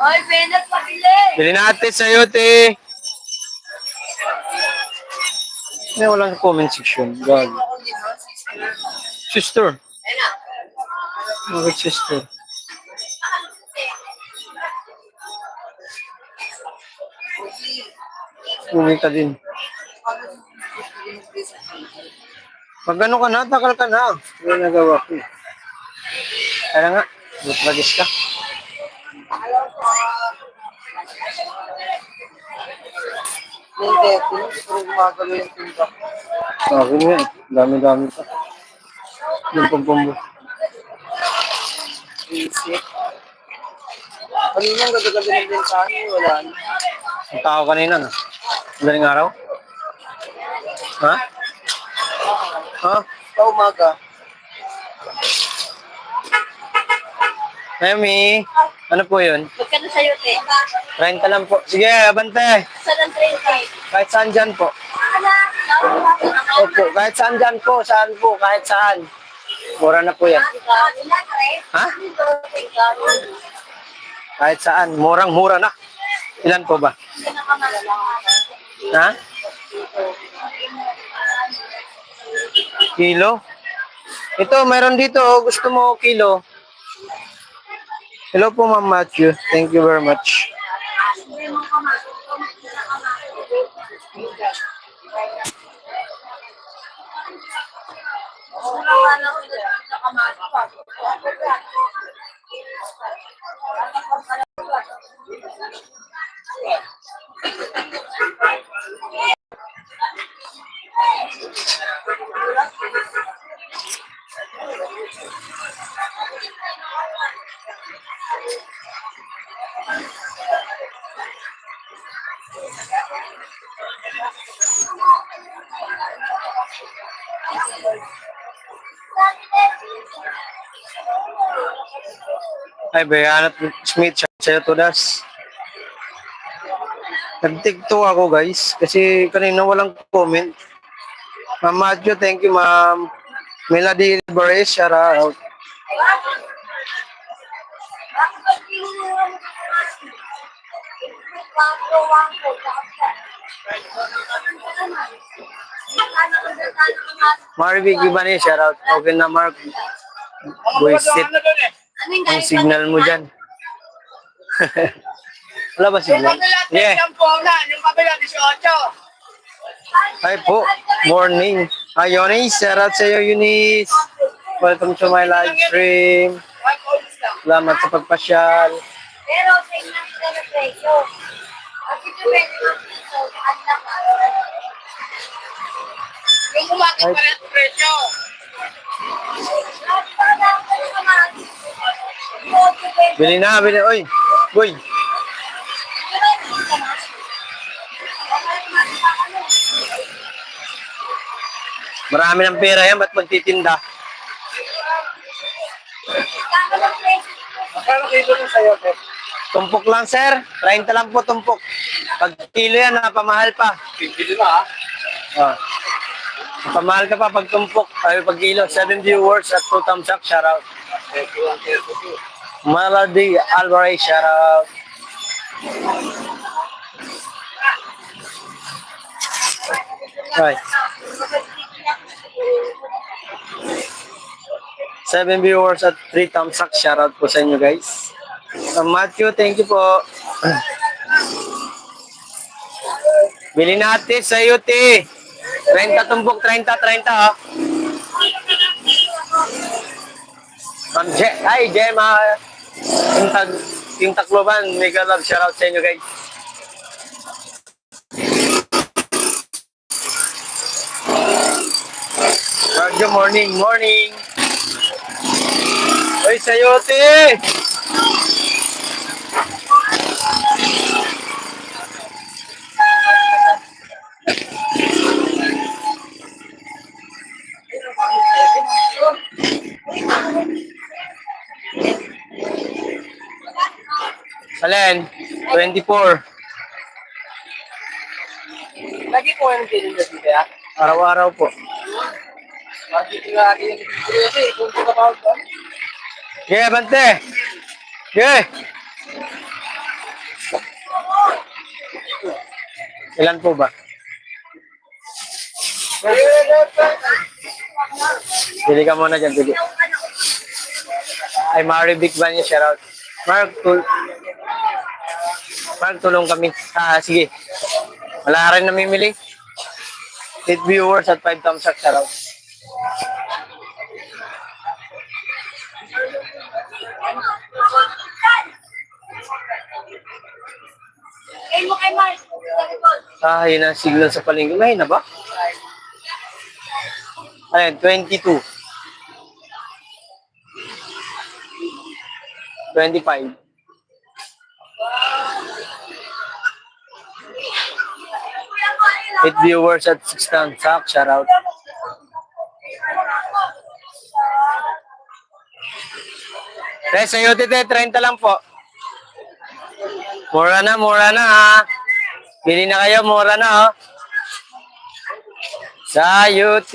Ay, Benet, pabili. Bili natin sa'yo, te. May walang comment section. God. Sister. Bakit sister? Uwi ka din. Pag ano ka na, takal ka na. Hindi nagawa ko. Kaya nga, matragis ka. Hindi, puro gumagalo yung tinda. Ako nga eh. Dami-dami pa. Yung pampambo. Isip. Kanina ang gagaganda ng bensani, wala na. Ang tao kanina na. Madaling araw? Ha? Ha? Sa umaga. Mami, ano po yun? Magkano sa'yo, te? 30 lang po. Sige, abante. Saan ang 30? Kahit saan dyan po. Opo, kahit saan dyan po. Saan po, kahit saan. Mura na po yan. Ha? Kahit saan. Murang-mura na. Ilan po ba? Ha? Kilo? Ito, mayroon dito. Oh. Gusto mo kilo? Hello po, Ma'am Matthew. Thank you very much. Ay, Bayanat Smith, sa'yo to das. Nag-tiktok ako, guys. Kasi kanina walang comment. Ma'am Matthew, thank you, ma'am. Melody Alvarez, shout out. Marvin Gibani, shout out. Okay na, Mark. Buisit. Ang signal mo dyan. Wala ba signal? Yeah. Hi po. Morning. Hi, Eunice. Shout out sa iyo, Eunice. Welcome to my live stream. Salamat sa pagpasyal. Pero sa inyo na presyo. Kasi ito 20 pesos, anak. Yung kumakit pa rin presyo. Bili na, bili. Oy, boy. Marami ng pera yan, ba't magtitinda? Magkano kilo ng sayo, Pep? Tumpok lang, sir. 30 lang po tumpok. Pag kilo yan, napamahal pa. Bibili ba? Ah. Napamahal ka pa pag tumpok. Ay, pag kilo. 7 viewers at 2 thumbs up. Shout out. Melody Alvarez, shout out. Right. 7 viewers at 3 thumbs up. Shout out po sa inyo, guys. Matthew, thank you po. Bili natin sa iyo, te. 30 tumbok, 30, 30, ha. Ma'am hi, Gemma. Yung Tacloban, mega love, shout out sa inyo, guys. Good morning, morning. Oy, sayote! Alin? 24. Lagi po yung tininda dito, ya? Araw-araw po. Bakit lagi yung tininda kasi kung ka pa ba? Yeah, bante. Yeah. Ilan po ba? Pili ka muna dyan, pili. Ay, Mari Big Van yung shoutout. Mark, tulong kami. Sige. Wala rin namimili. 8 viewers at 5 thumbs up, shoutout. Kay mo kay Mars. Yun ang signal sa palengke. May na ba? Ayun, 22. 25. Eight viewers at 6 thumbs up. Shout out. Sa UTT, 30 lang po. Mura na ha. Bili na kayo, mura na ha. Sa UT.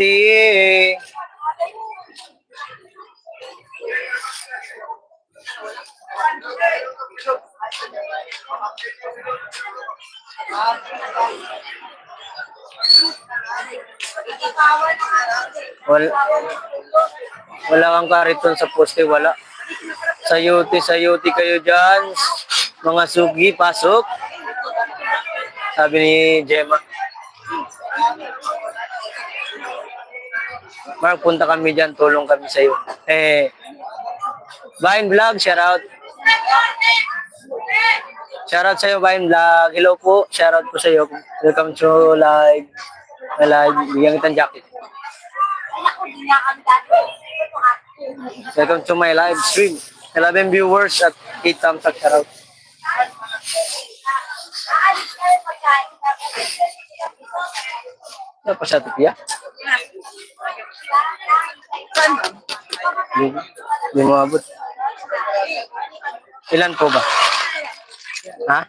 Wala kang kariton sa poste, wala. Sa UT kayo dyan. Mga sugi, pasok. Sabi ni Gemma. Mark, punta kami dyan, tulong kami sa'yo. Vine Vlog, shout out. Shout out sa'yo, Vine Vlog. Hello po, shout out po sa'yo. Welcome to live. Bigyan kitang jacket. Welcome to my live stream. 11 viewers at 8 thumbs up, shout out. Ano pa siya, Tipiya? Hindi mo abot. Ilan po ba? Ha?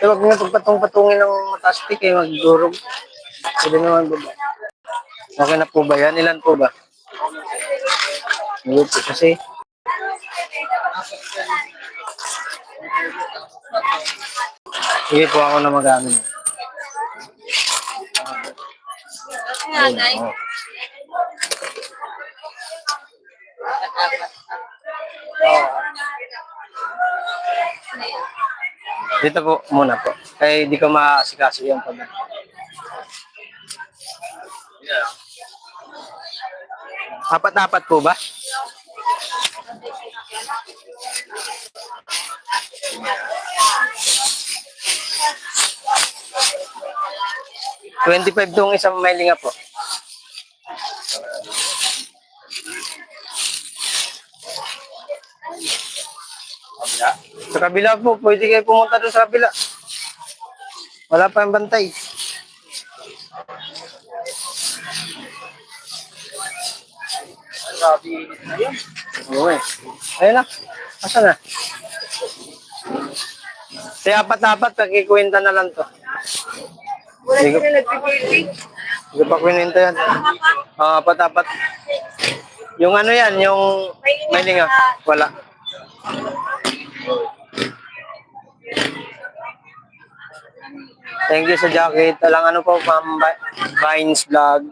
Huwag nga pagpatong-patungin ng matastik eh, magdurog. Pwede naman ba ba? Okay na po ba yan? Ilan po ba? Hindi po kasi. Sige po ako na magamit. Dito po muna po. Kaya di ko maasikaso yung pag. Apat-apat po ba? $25 tong isang mailinga po. Sa kabila po, pwede kayo pumunta doon sa kabila. Wala pa yung bantay. Oo eh. Ayun na. Asa na? Kaya apat-apat, kakikwenta na lang to. Hindi ko pa kwenta yan. Apat-apat. Yung ano yan, yung mailinga. Wala. Thank you sa jacket. Talang ano po, Ma'am Vines Vlog.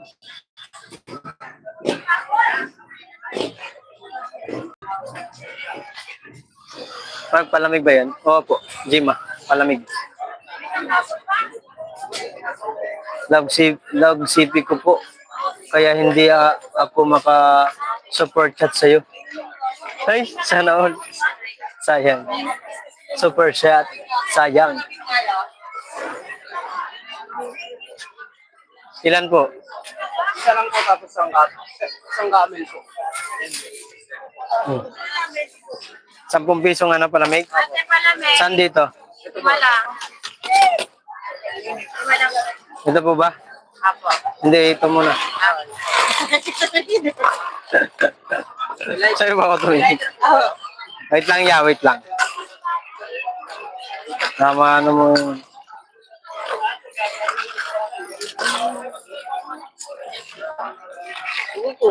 Palamig ba yan? Oo po. Jima, palamig. Love CP ko po. Kaya hindi ako maka-support chat sa'yo. Ay, sana all. Sayang. Super chat. Sayang. Ilan po? Isa lang po tapos isang gamit po. 10 piso nga na palamig. Ate palamig. Saan dito? Malang. Ito po ba? Apo. Hindi, ito muna. Sa'yo ba ako tuloy? Wait lang, ya, wait lang. Tama, ano mo.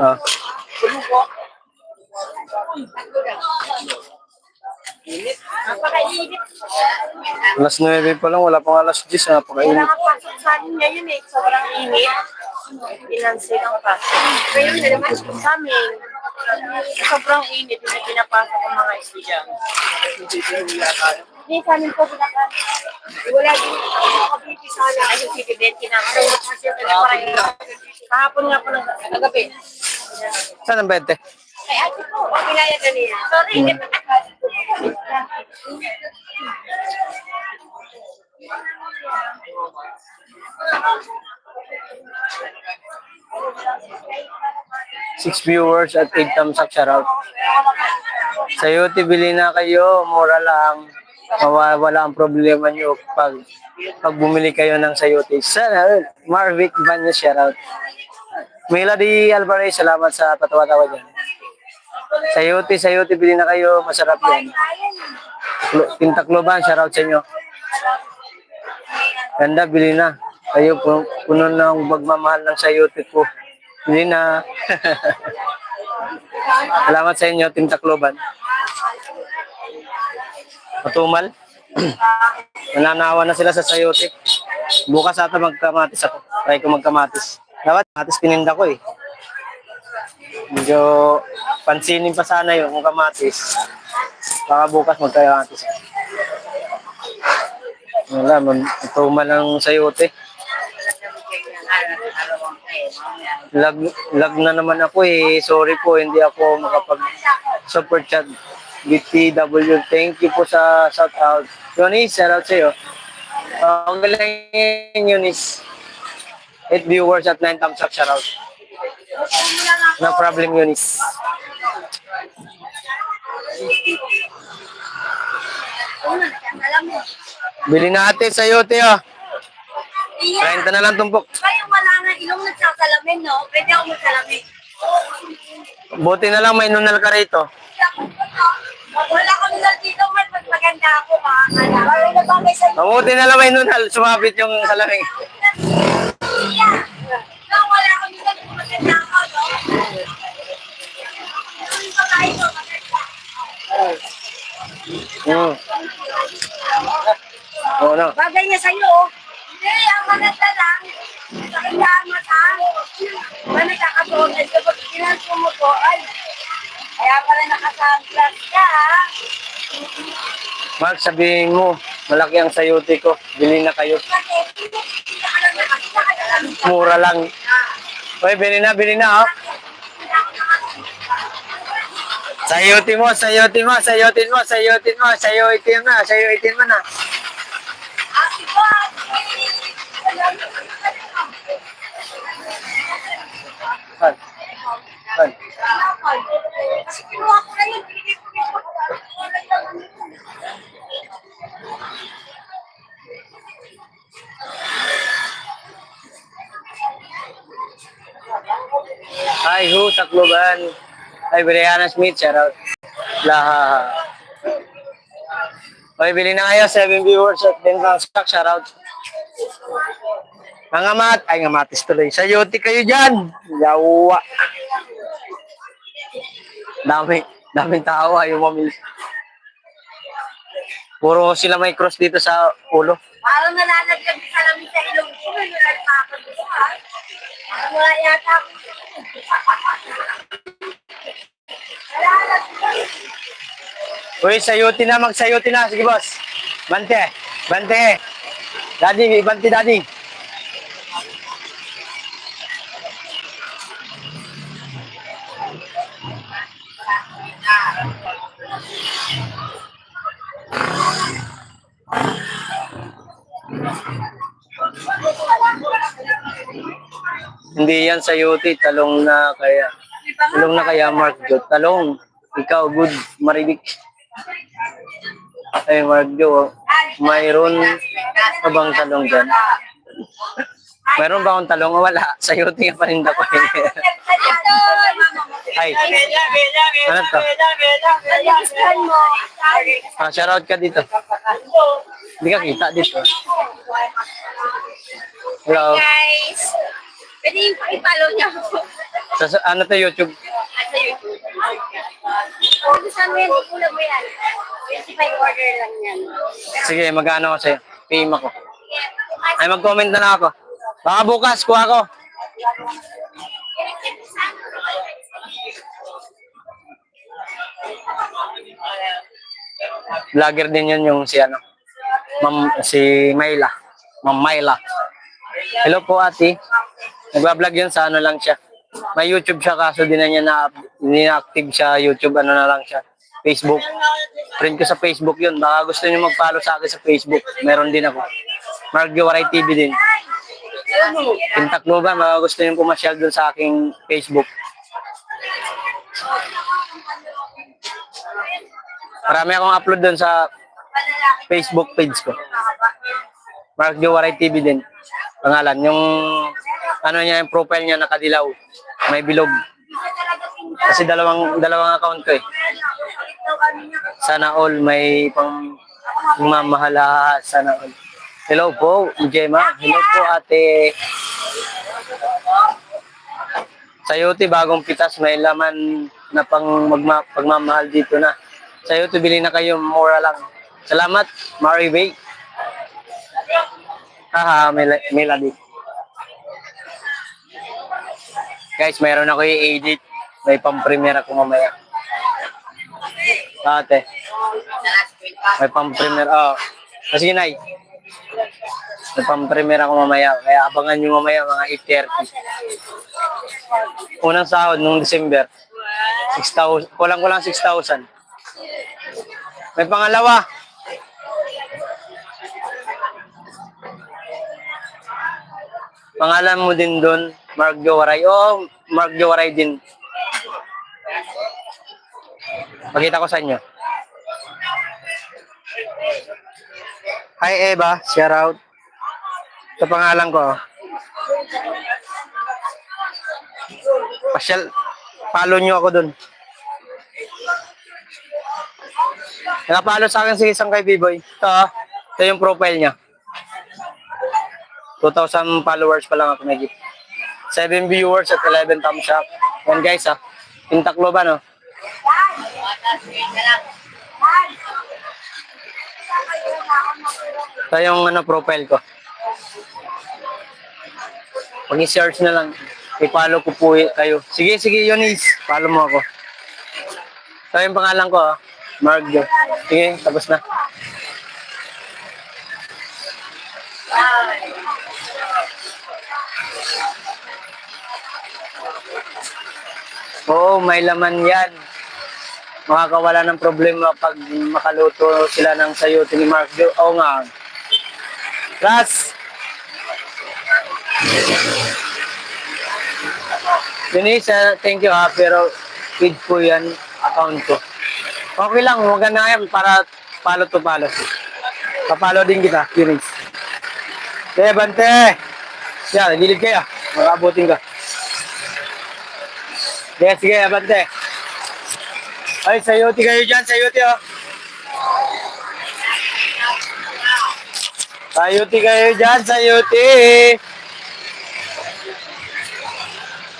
Ah. Napakainit. Alas 9 pa lang, wala pang alas 10. Wala Napakainit. kang pasok sa amin ngayon eh. Sobrang init. Pinansin ang pasok. Ngayon na naman sa amin. Sobrang init. Hindi pinapasok ang mga estudyante. Hindi sa amin po pinapasok. Wala din ako kapiti sana. Ay, yung CPBet kinakaroon. Kasi kahapon nga po ng kagabi. Saan ang 20? Ay, ate po. Pinaya kanina. Sorry, hindi pa Six viewers at 8 thumbs up, shoutout. Sa YouTube, bili na kayo, mura lang. Mawawala ang problema nyo pag bumili kayo ng sayote. Sana, Marvic Banyo, shoutout. Melody Alvarez, salamat sa patawa-tawa dyan. Sayote, bili na kayo, masarap yan. Pintakloban, shoutout sa inyo. Ganda, bili na. Kayo, puno na ang magmamahal ng sayote ko. Bili na. Salamat sa inyo, Team Tacloban. Matumal. Nananawa na sila sa sayote. Bukas ata magkamatis ako. Try ko magkamatis. Dapat kamatis pininda ko eh. Medyo pansinin pa sana yung kamatis. Baka bukas magkamatis. Wala, matumal ang sayote. Lag na naman ako eh. Sorry po, hindi ako makapag-super chat. BTW, thank you po sa shout out. Eunice, shout out sa'yo. Ang galing Eunice. 8 viewers at 9 thumbs up, shout out. No problem, Eunice. Bili natin sa yote oh. 30 na lang tumpok. Kaya wala nga ilong nagsasalamin, no? Pwede ako magsalamin. Buti na lang may nunal ka rito. Wala kami lang dito, mas maganda ako, makakala. Wala na bagay sa'yo. Mabuti na lang may nunal, sumabit yung salaming. Wala kami lang dito, maganda ako, no? Ano yung pagkain ko, maganda. Oo na. Bagay niya sa'yo, oh. Hindi, ang maganda lang. Maganda ang mata. Ba nagkakatuon, ay kapag pinanso mo to, ay, kaya pala nakasanglas ka, ha? Mark, sabihin mo, malaki ang sayote ko. Bili na kayo. Kasi, hindi ka alam na kasi nakadalang ka. Mura lang. Uy, bili na, oh. Sayote mo, sayote mo, sayote mo, sayote mo, sayote mo na, sayote mo na. Ate ko, Pan. Pan. kasi kinuha ko na yun. Binigay ko na yun. Hi, who, Tacloban. Hi, Brianna Smith, shout out. Laha. Uy, bili na kayo, 7 viewers at 10 rounds stock, shout out. Mga ngamatis tuloy. Sayote kayo dyan. Yawa. Daming tao ayaw mamili. Puro sila may cross dito sa ulo. Parang nalalaglag sa lamin sa ilong ko. Nalala pa ako dito, ha? Parang wala yata ako. Nalalaglag. Uy, sayote na, magsayote na. Sige, boss. Bante. Bante. Daddy, bante, daddy. Hindi yan sayote, talong na kaya. Talong na kaya, Mark Jo. Talong. Ikaw, good, marinig. Ay, Mark Jo, mayroon na bang talong dyan? Mayroon ba akong talong? Wala. Sayote nga pa rin ako. Ay, ano to? Shoutout ka dito. Hindi ka kita dito. Hello. Guys, pwede yung pakipalo niya ako. Ano to, YouTube? At sa YouTube. Kung gusto mo yan, ikulang mo yan. 25 order lang yan. Sige, magkano ako sa'yo? PM ako. Ay, mag-comment na lang ako. Baka bukas, kuha ko. Vlogger din yun yung si ano. Si Mayla. Ma'am Mayla. Hello po ate. Nagbablog yun sa ano lang siya. May YouTube siya kaso di na niya na-active siya YouTube. Ano na lang siya. Facebook. Friend ko sa Facebook yun. Baka gusto niyo mag-follow sa akin sa Facebook. Meron din ako. Mark Diwaray TV din. Pintakloban. Baka gusto niyo pumasyal dun sa aking Facebook. Marami akong upload dun sa Facebook page ko. Mark Diwaray TV din. Pangalan. Yung ano niya, yung profile niya nakadilaw. May bilog. Kasi dalawang account ko eh. Sana all may pang mamahal. Sana all. Hello po, Gemma. Hello po ate. Sayote, bagong pitas. May laman na pang pagmamahal dito na. Sayote, bili na kayo. Mura lang. Salamat, Mary Bay. Haha, Melody. Guys, mayroon ako i-edit. May pang-premiere ako mamaya. Ate. May pang-premiere. Oh. Kasi Nay. May pang-premiere ako mamaya. Kaya abangan nyo mamaya mga 8:30. Unang sahod nung December. 6,000. Kulang-kulang 6,000. May pangalawa. Pangalan mo din doon, Mark Diwaray. Oo, Mark Diwaray din. Pakita ko sa inyo. Hi Eva, shout out. Sa pangalan ko. Pasyal, follow nyo ako doon. Nakapalo sa akin si isang kay B-Boy. Ito yung profile niya. 2,000 followers pa lang ako may gift. 7 viewers at 11 thumbs up. Yan guys Pintakloban Ito yung profile ko. Pag i-search na lang, i-follow ko po kayo. Sige, Eunice. Follow mo ako. Ito yung pangalan ko Mark Jo. Sige, tapos na. Oo, may laman yan. Makakawala ng problema pag makaluto sila ng sayote ni Mark Jo. Oo nga. Ras! Denise, thank you pero feed po yan, account ko. Okay lang, maganda yan para palo to palo. Papalo din kita, Denise. Kaya bante! Yan, gilid kayo. Makabutin ka. Yes, sige, abante. Ay, sayote kayo dyan, sayote Sayote kayo dyan, sayote.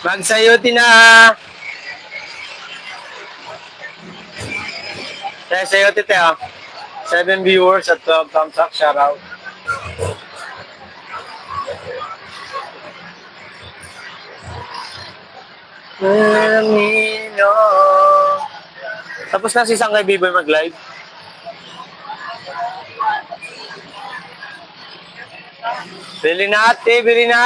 Magsayote na. Sayote 7 viewers at 12 thumbs up, shout out. Tapos na si isang kay B-Boy mag-live. Bili na ate, bili na.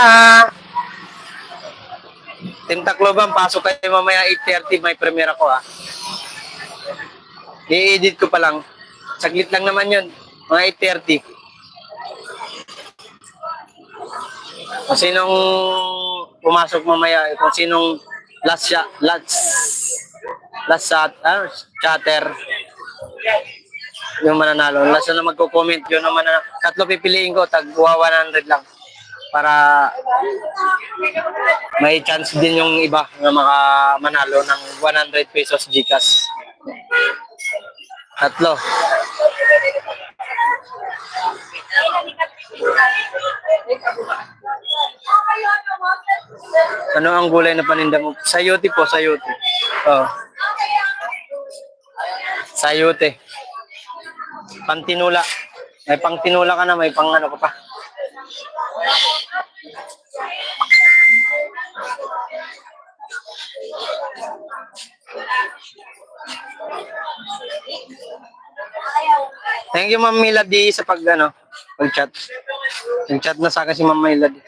Tintakloban, pasok kayo mamaya 8:30, may premiere ako I-edit ko pa lang. Saglit lang naman yun, mga 8:30. Kung sinong pumasok mamaya, kung sinong last chatter yung mananalo. Last na magko-comment yun naman na tatlo pipiliin ko, tag 100 lang para may chance din yung iba na manalo ng 100 pesos GCash. Tatlo. Ano ang gulay na paninda mo? Sayote po, sayote. Sayote. Pantinula. May pang tinula ka na, may pang ano ka pa. Thank you, Ma'am Milady, sa pag-chat. Nag-chat na sa akin si Ma'am Milady.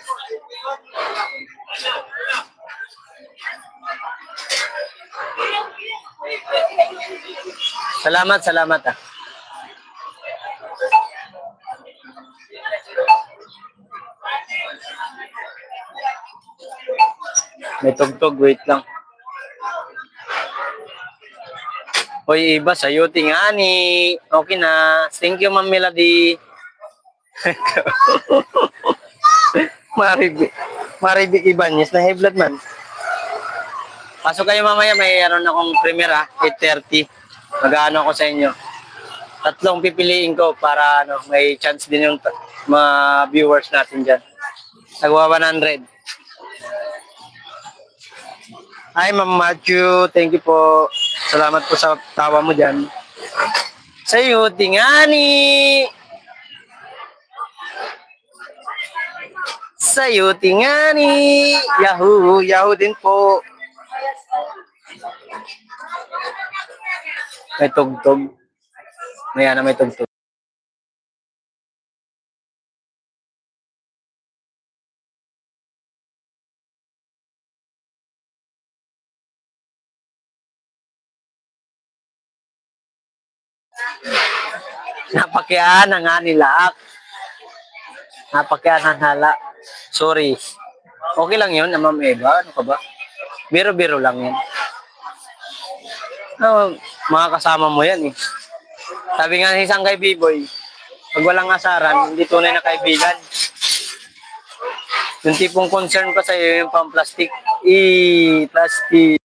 Salamat, salamat ah. May tugtog, wait lang. Hoy, iba sa'yo, tingani. Okay na. Thank you, Ma'am Melody. Maribik Ibanez na high blood man. Pasok kayo mamaya, may akong premiere 8:30. Mag-aano ako sa inyo. 3 pipiliin ko para may chance din yung mga viewers natin dyan. Nagwa 100. Hi, Ma'am Matthew. Thank you po. Salamat po sa tawa mo dyan. Sa'yo, tingani. Sa'yo, tingani. Yahoo! Yahoo din po. May tugtog. May tugtog. Napakyan na nga nila. Napakyan ang hala. Sorry. Okay lang yun, Ma'am Eva. Ano ka ba? Biro-biro lang yan. Mga kasama mo yan eh. Sabi nga ng isang kay B-Boy, pag walang asaran, hindi tunay na kaibigan. Yung tipong concern pa sa'yo, yung pang-plastic. Plastic.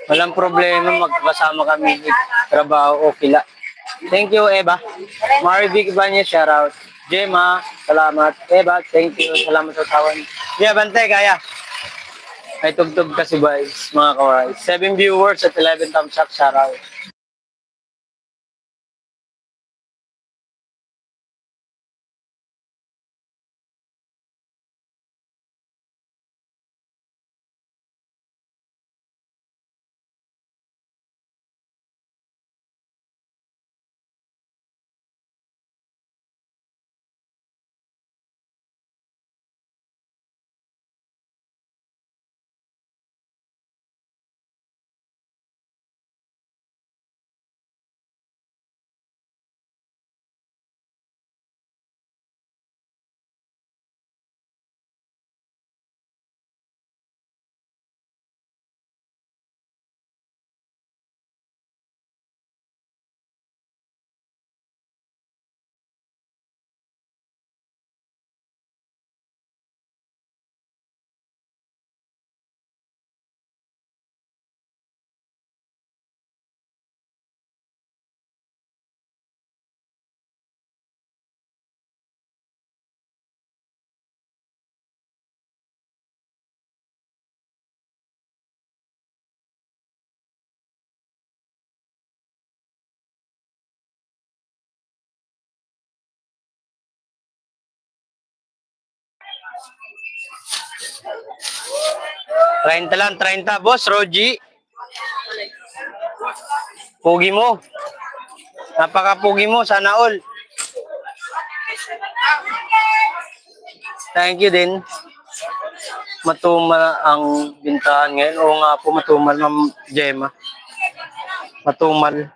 Walang problema, magkasama kami. Trabaho, okay la. Thank you, Eva. Marvic Ibanez, shout out. Gemma, salamat. Eva, thank you. Salamat sa tawan. Yeah, bante, kaya. Ay, tugtog kasi guys, mga kaway. 7 viewers at 11 thumbs up, shout out. Treinta lang, 30. Boss, Roji. Pugi mo. Napaka-pugi mo, sana all. Thank you din. Matumal ang bintahan ngayon. Oo nga po, matumal, Ma'am Gemma. Matumal.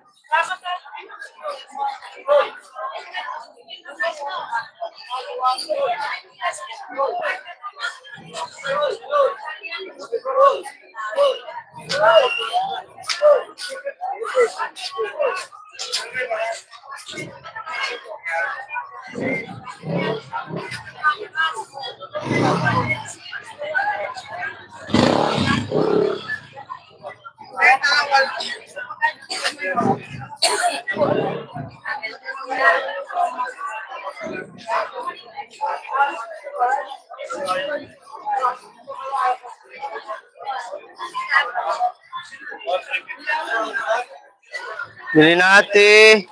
Bili natin.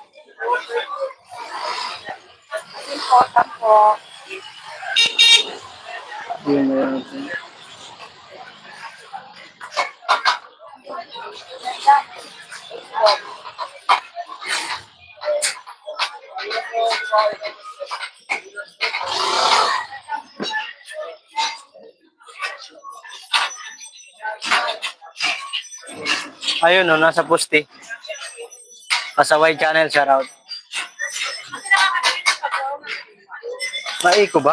Important po. Bili natin. Ayun o, nasa poste. Pasaway channel, shout out. Maiko ba?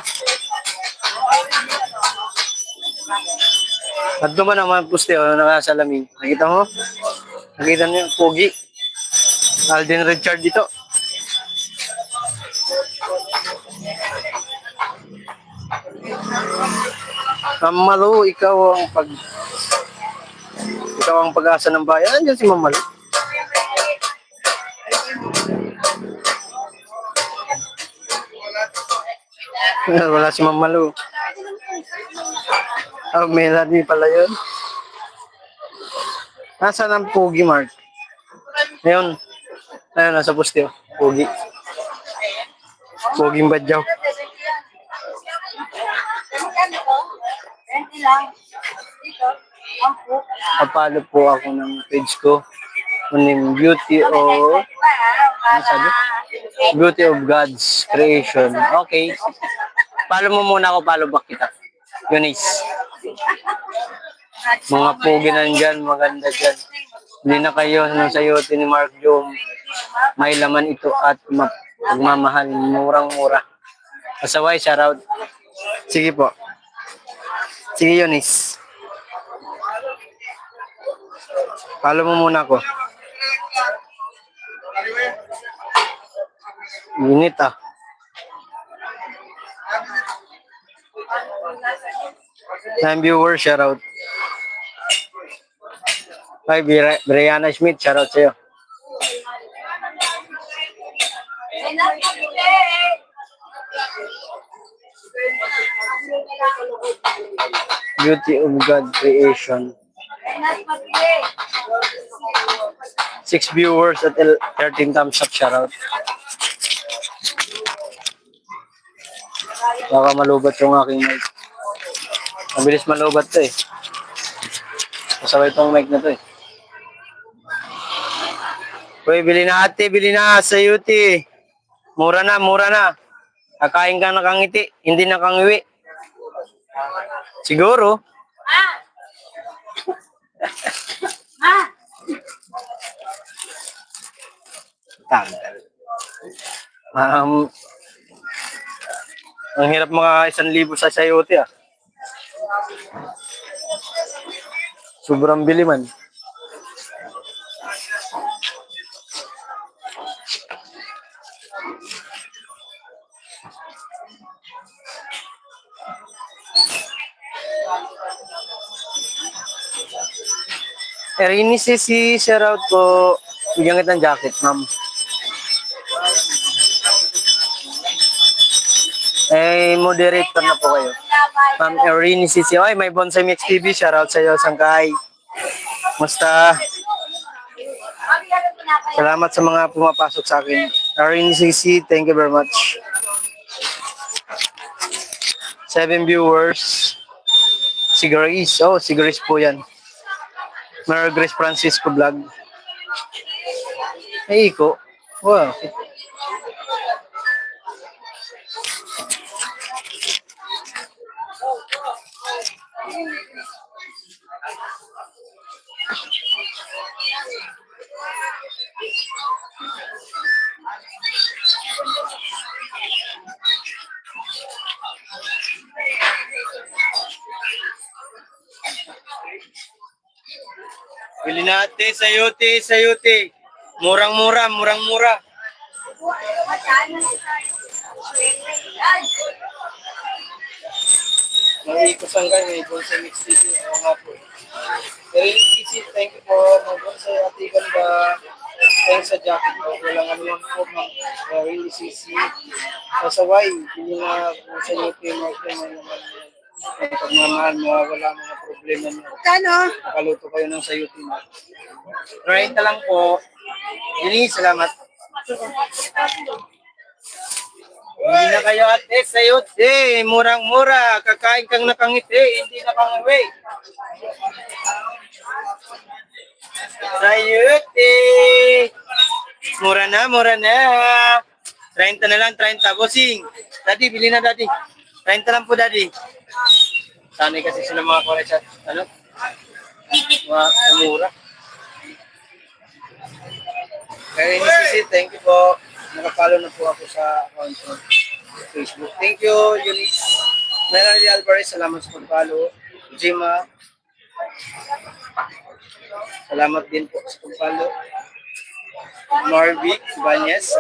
At ba naman poste o, nasa lamig. Nakita mo? Nakita niyo yung pogi. Alden Richard dito. Mamalo, ikaw ang pag-asa ng bayan. Andiyan si Mamalo. Wala si Mamalo. Oh, Melanie pala yun. Nasaan ang Pogi, Mark? Ayun. Ayun, nasa poste. Pogi. Poging Badyaw. Papalo po ako ng page ko. Kunin Beauty of... Ano sabi? Beauty of God's Creation. Okay. Follow mo muna ako, follow back kita. Eunice. Mga pogi nandyan, maganda dyan. Hindi na kayo nang sayote ni Mark Jom. May laman ito at magmamahal. Murang-mura. Pasaway, shoutout. Sige po. Sige, Eunice. Follow mo muna ako. Init ah. Time viewer, shout out. Ay, Brianna Smith, shoutout sa'yo. Beauty of God creation. 6 viewers at 13 thumbs up, shoutout. Baka malubat yung aking mic. Mabilis malubat to eh. Masaway itong mic na to eh. Uy, bili na ate, bili na sa UT. Mura na, mura na. Kakain ka nakangiti, hindi nakangiwi. Siguro. Tanggal. Ang hirap mga 1,000 sa sayote ah. Sobrang bili man. Erini si shoutout po. Bigyan kita ng jacket, ma'am. Eh, moderator na po kayo. Ma'am Erini Sisi. Ay, may Bonsai Mix TV. Shoutout sa iyo, Sangkay. Musta? Salamat sa mga pumapasok sa akin. Erini Sisi, thank you very much. 7 viewers. Si Grace. Oh, si Grace po yan. Mary Grace Francisco Vlog. Ay, Iko. Wow. Bili natin sa Yuti, sa Yuti. Murang-mura, murang-mura. Mag-iikos ang kayo, may Bonsai Mix TV. Oo nga po. Very easy, thank you po. Mag-Bonsai Ate Ganda. Thanks sa jacket po. Walang ano lang po, very easy. Kasaway, hindi na po sa Yuti, mag-Bonsai naman. Pagmamahal, mawawala mga problema niyo. Kano? Nakaluto kayo ng sayuti mo. Right na lang po. Yuni, salamat. Hindi na kayo ate, sayuti. Murang-mura. Kakain kang nakangiti, hindi nakangawi. Sayuti. Mura na, mura na. 30 na lang, 30. Bossing. Daddy, bili na daddy. 30 lang po daddy. Sanay kasi sila mga college at ano? Mura. Kaya inisisi, thank you po. Nakapalo na po ako sa account ko. Facebook. Thank you, Eunice. Melanie Alvarez, salamat sa pagpalo. Jima. Salamat din po sa pagpalo. Marvic Banyes.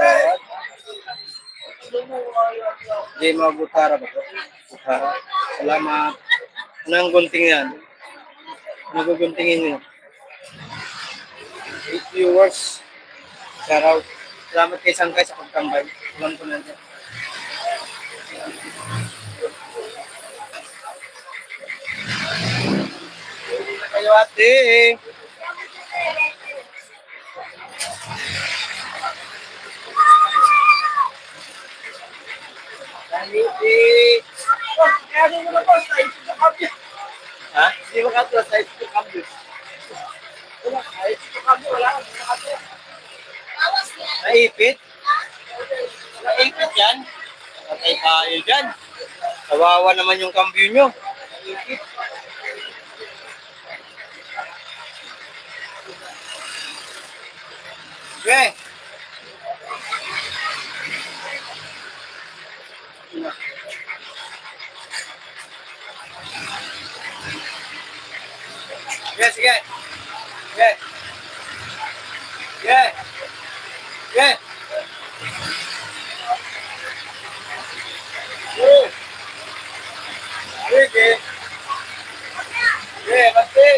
Jima Butara ba po? Butara. Salamat. Anong gunting yan? Naguguntingin niyo. 8 viewers. Shout out. Salamat kay Sangkay sa pagtambay. Alam ko na dyan. Hindi na kayo ate. Ha? Hindi mo katulad sa ito cambio. Wala, ito cambio, wala. Naipit? Naipit yan? Patay tayo dyan. Kawawa naman yung cambio nyo. Naipit. Okay. Yes, sige. Sige. Sige. Sige. Sige. Sige, pasti.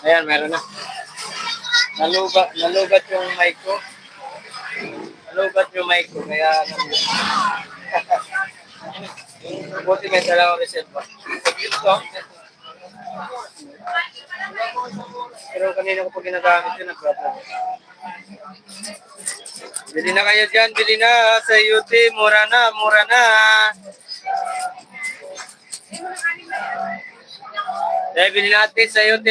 Ayan, meron na. Nalubat yung mic ko. Nalubat yung mic ko, kaya buti may dalawang reserva. Ito. Pero kanina ko pa ginagamit yun, problem. Bili na kayo dyan, bili na sa UT, mura na, mura na. Bili natin sa UT.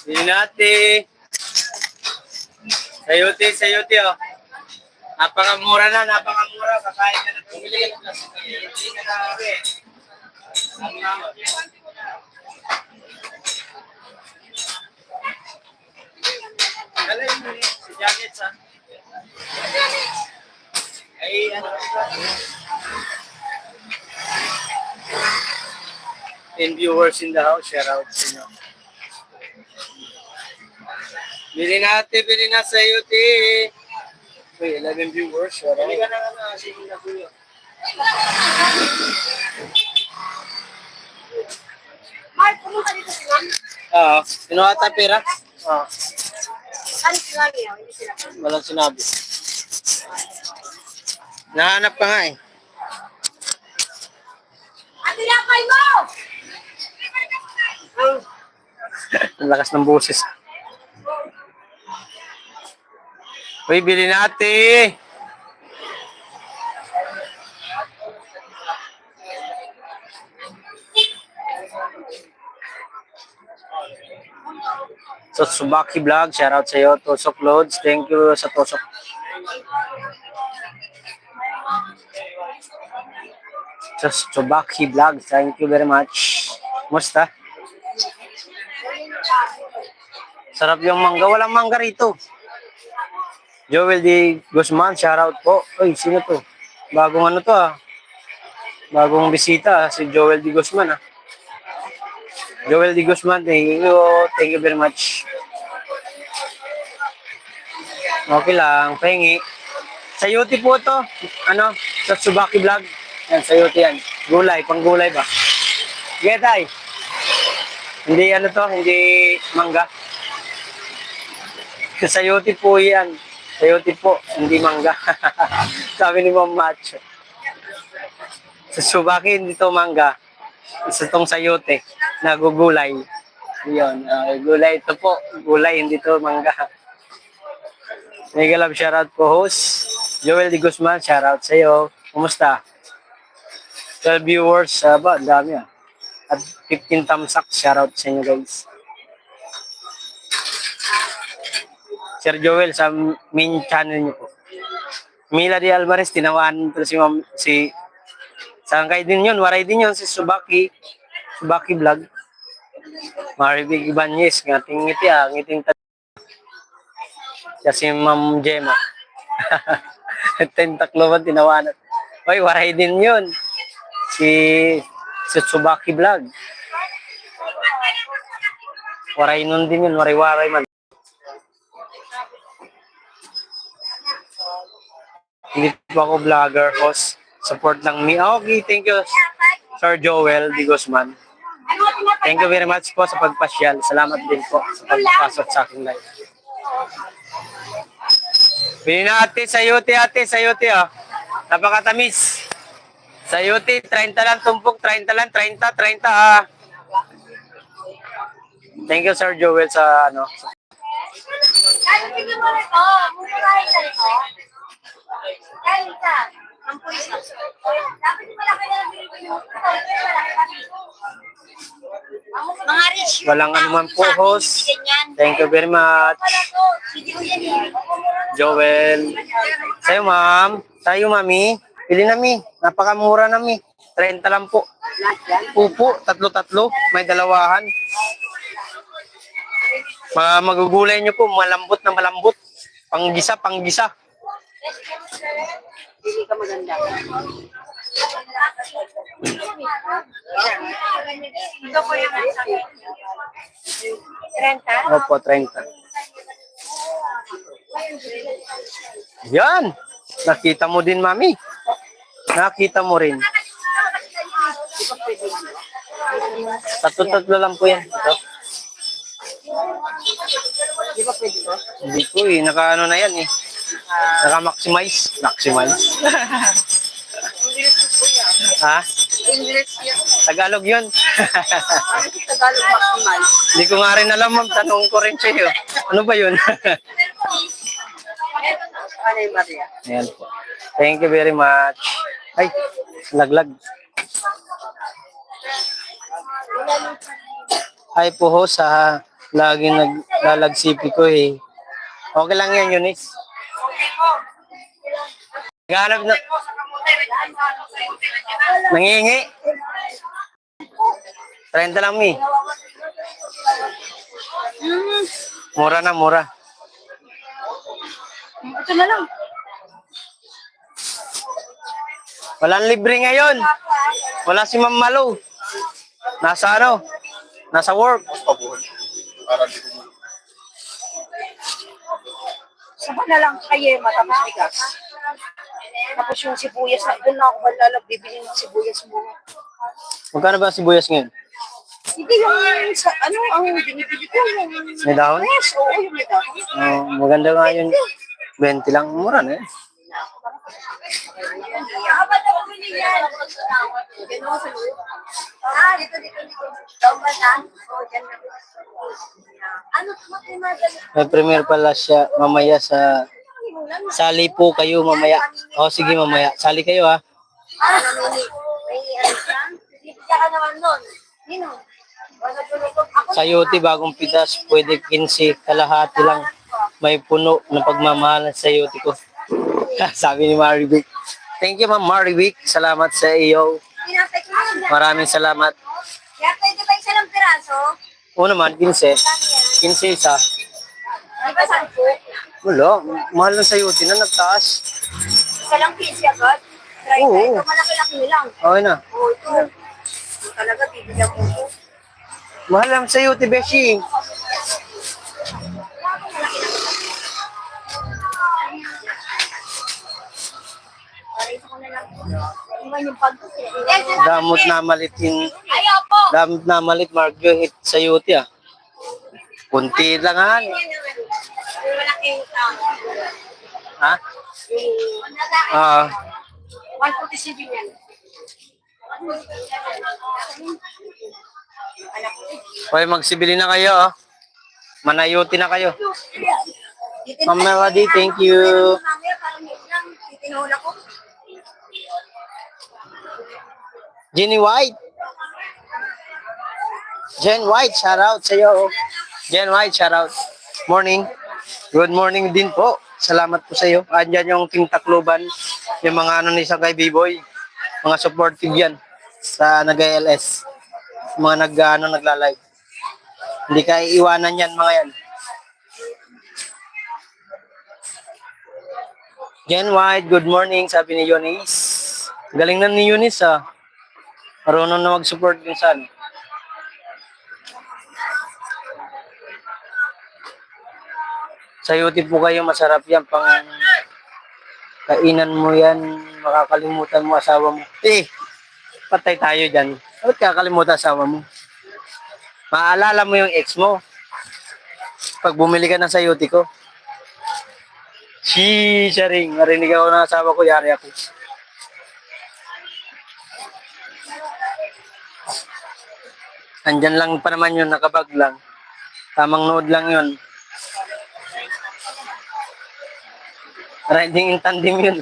Bili natin. Sayuti, oh. Napakamura na, napakamura. Kakain ka na tumili. Hindi ka na, Galay mo si Jacket, ha? Ay, ano? 10 viewers in the house. Share out sa inyo. Bili na sa UT. Uy, 11 viewers. Share out. Bili ka na sige na kuya. Mark, pumunta dito si Ma'am. Oo. Kinuha tayo pera? Oo. Ano sinabi niya? Hindi sila. Walang sinabi. Nahanap ka nga eh. Ate Lapay mo! Ang lakas ng boses. Uy, bili natin. So, Subaki Vlog, shout out sa iyo. Tosok Loads, thank you sa Tosok. So, Subaki Vlog, thank you very much. Musta? Sarap yung mangga. Walang mangga rito. Joel D. Guzman, shout out po. Uy, sino to? Bagong ano to ah. Bagong bisita si Joel D. Guzman ah. Joel D. Guzman, thank you very much. Okay lang, pahingi. Sa UT po to, ano, sa Subaki Vlog. Yan, sa UT yan. Gulay, pang gulay ba? Getay. Hindi ano to, hindi mangga. Sa UT po yan. Sa UT po, hindi mangga. Sabi ni Ma'am Macho. Sa Subaki, hindi to mangga. Isa tong sayote, nagugulay. Yun, gulay ito po. Gulay, hindi to mangga. Mega love shoutout po host. Joel D. Guzman, shoutout sa iyo. Kumusta? 12 viewers, ba? Ang dami ah. At 15 thumbs up, shoutout sa inyo guys. Sir Joel, sa main channel niyo po. Mila Di Alvarez, tinawaan to si Sangkay din yun, waray din yun si Subaki Vlog. Maribig Ibanez, ngating ngiti ah, ngiting kasi Ma'am Gemma. Tentakloban, tinawanan. Oy, waray din yun. Si Subaki Vlog. Waray nun din yun, waray-waray man. Hindi pa ako vlogger, host. Support lang me. Okay, thank you, Sir Joel D. Guzman. Thank you very much po sa pagpasyal. Salamat din po sa pagpasok sa aking live. Bili na ate, sa UT oh. Napakatamis. Sa UT, 30 lang tumpok, 30 lang, 30 ah. Thank you, Sir Joel, sa ano. Kaya tingnan mo na ito. Mumurahin ka nito. Kaya isa. Ang pulis na. Dapat yung malaki na lang binibili mo. Mga rich. Walang anuman po, host. Thank you very much. Joel. Sa'yo, ma'am. Sa'yo, mami. Pili na, mi. Napakamura na, mi. 30 lang po. Upo, tatlo-tatlo. May dalawahan. Magugulay nyo po. Malambot na malambot. Panggisa, panggisa. Hindi ka maganda. Ito po yung 30? Opo, 30. Yan. Nakita mo din, mami. Nakita mo rin. Tatlo-tatlo lang po yan. Ito. Di ba pwede ba? Hindi po eh. Naka-ano na yan eh. Naka-maximize. Maximize. English po yan. Ha? English yan. Tagalog yun. Ano si Tagalog maximize? Hindi ko nga rin alam, ma'am. Tanong ko rin sa'yo. Ano ba yun? Ano yung Maria? Ayan po. Thank you very much. Ay, laglag. Ay po ho sa laging naglalagsipi ko eh. Okay lang yan, Eunice. Naghanap na. Nangingi. 30 lang, mi. Mura na, mura. Ito na lang. Walang libre ngayon. Wala si Ma'am Malo. Nasa ano? Nasa work. Saba na lang kayo, matapos bigas. Tapos yung sibuyas, doon na ako malalag, bibili ng sibuyas muna. Magkano ba ang sibuyas ngayon? Hindi yung, sa, ano, ang binibili ko, yung... May dahon? Yes, oo, yung may dahon. Maganda nga yun. 20 lang. Mura na eh. May premiere pala siya mamaya sa... Sali po kayo mamaya. O sige mamaya. Sali kayo ha. Sayote bagong pitas. Pwede 15. Kalahati lang. May puno ng pagmamahal sa sayote ko. Sabi ni Marivic. Thank you, Ma'am Marivic. Salamat sa iyo. Maraming salamat. Kaya pwede ba isa ng piraso? Oo naman, 15. 15 isa. Di ba 10? Wala. Mahal ng sayote na nagtaas. Isa lang 15 agad? Try Oo. ito, malaki-laki lang. Okay na. Oo, ito. Ito talaga, bibigyan mo ito. Mahal ang sayote, Beshi. Parito ko na lang. Iwan yung pag... Damot na malitin. Ayaw po! Damot na malit, Mark. Yung hit sayote ah. Kunti lang ha. Yung malaking Ha? Ah. 147 yan. Anak ko. Okay, magsibili na kayo. Oh. Manayuti na kayo. Ma'am Melody, thank you. Mamaya parang yun lang. Titinula ko. Jenny White. Jen White, shout out sa iyo. Jen White, shout out. Morning. Good morning din po. Salamat po sa iyo. Andyan yung Team Tacloban, yung mga ano ni Sagay B-Boy. Mga supportive yan sa nag-ALS. Mga nagla-live. Hindi ka iiwanan yan mga yan. Jen White, good morning, sabi ni Eunice. Galing na ni Eunice ah. Marunong na mag-support din sa ano. Sayote po kayo, masarap yan. Pang kainan mo yan, makakalimutan mo asawa mo. Patay tayo dyan. Bakit kakalimutan asawa mo? Maalala mo yung ex mo. Pag bumili ka ng sayote ko. Sharing. Marinig ako ng asawa ko, yari ako. Andyan lang pa naman yun, nakabag lang. Tamang nood lang yun. Riding in tandem yun.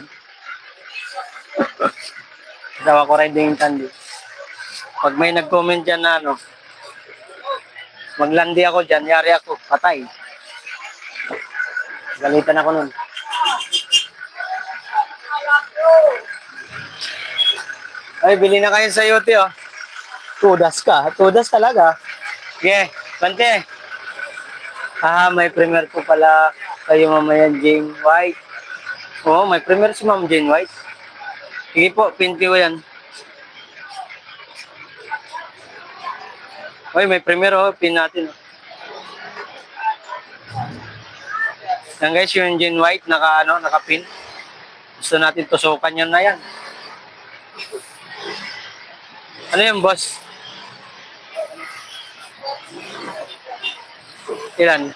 Tawa ko riding in tandem. Pag may nag-comment dyan na ano, Maglandi ako dyan, yari ako, patay. Galitan ako nun. Ay, bili na kayo sa yote, oh. Tudas ka. Tudas talaga. Yeah, Bante. May premier po pala kayo mamaya, Jane White. Oo, may premier si Ma'am Jane White. Sige po, pinti ko yan. Oy, may premier, oh. Pin natin, oh. Yan guys, yung Jane White, naka-pin. Gusto natin tusukan yun na yan. Ano yan, boss? Ilan?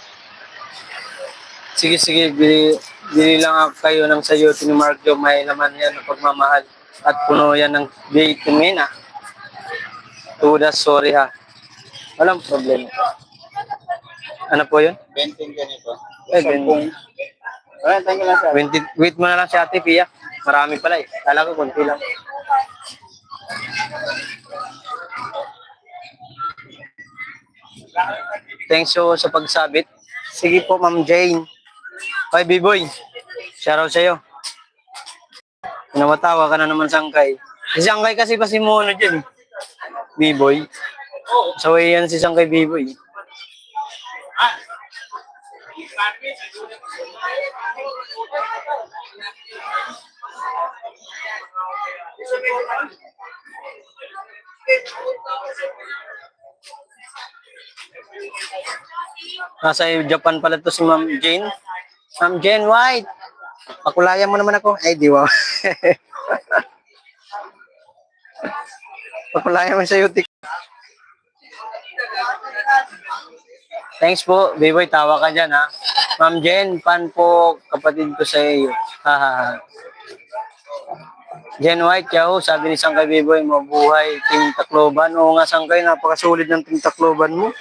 Sige, bili lang ako kayo ng sayote ni Mark Jo. May laman yan ng pagmamahal. At puno yan ng vitamin, ah. Tudas, sorry ha. Walang problema. Ano po yun? 20 ganito. Eh, 20. Thank you lang sir. Wait mo na lang si Ate Pia. Marami pala eh. Kala ko konti lang. Thanks sa pagsabit. Sige po, Ma'am Jane. Bye, B-Boy. Shoutout sa'yo. Namatawa ka na naman, Sangkay. Si Sangkay kasi pasimuno dyan. B-Boy. Saway yan si Sangkay, B-Boy. Nasa Japan pala to si Ma'am Jane. Ma'am Jane White. Pakulayan mo naman ako. Ay, di wow. Pakulayan mo sa yutik. Thanks po, B-Boy. Tawa ka dyan, ha. Ma'am Jen, fan po kapatid ko sa iyo. Hahaha. Jen White, yaho, sabi ni Sangkay B-Boy, mabuhay, Team Tacloban. Oo nga, Sangkay, napakasulit ng Team Tacloban mo.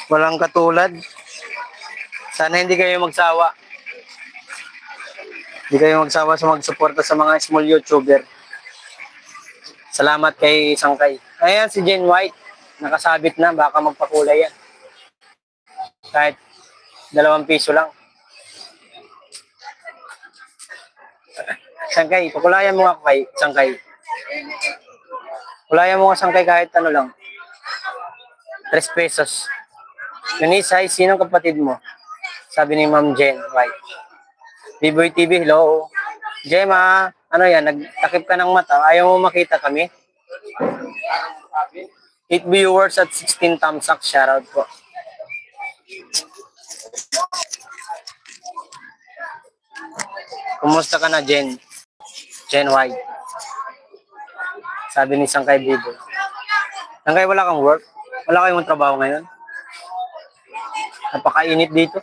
Walang katulad. Sana hindi kayo magsawa. Hindi kayo magsawa sa magsuporta sa mga small YouTuber. Salamat kay Sangkay. Ayan, si Jen White. Nakasabit na, baka magpakulay yan. Kahit 2 piso lang. Sangkay, pakulayan mo nga ako kay Sangkay. Kulayan mo nga Sangkay kahit ano lang. 3 pesos. Yunisay, sinong kapatid mo? Sabi ni Ma'am Jen White. B-Boy TV, hello. Gemma, ano yan, nagtakip ka ng mata. Ayaw mo makita kami? 8 viewers at 16 thumbs up. Shoutout po. Kumusta ka na, Jen? Jen White. Sabi ni Sangkay Bibo. Sangkay, wala kang work? Wala kayong trabaho ngayon? Napakainit dito.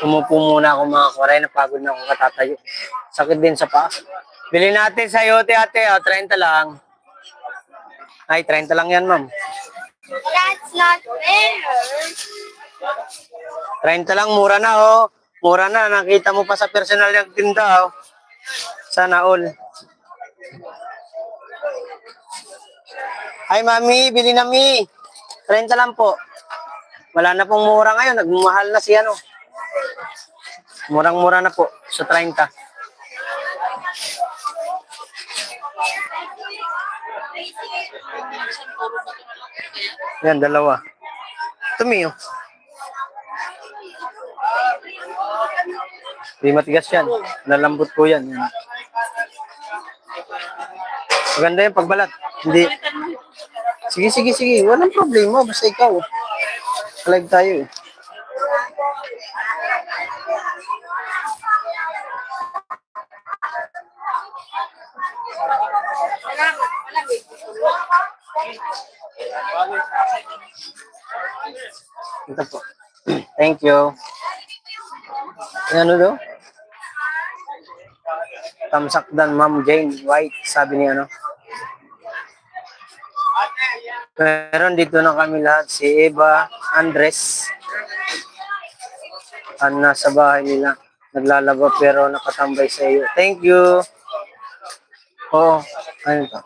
Umupo muna ako mga koray. Napagod na ako katatayo. Sakit din sa paa. Bili natin sa yote, ate. 30 lang. Ay, 30 lang yan, ma'am. That's not fair. 30 lang, mura na, oh. Mura na, nakita mo pa sa personal yung tinda, oh. Sana all. Ay, mami, bili na, mi. 30 lang po. Wala na pong mura ngayon, nagmahal na si ano. Murang-mura na po, sa 30. Yan, 2. Tumiyo. Di matigas yan. Nalambot po yan. Maganda yung pagbalat. Hindi. Sige. Walang problema. Basta ikaw. Live tayo eh. Ito po. Thank you. Ano daw? Tamsakdan, Ma'am Jane White, sabi ni ano. Meron dito na kami lahat. Si Eva Andres. Nasa bahay nila. Naglalaba pero nakatambay sa iyo. Thank you. Oo, ano to?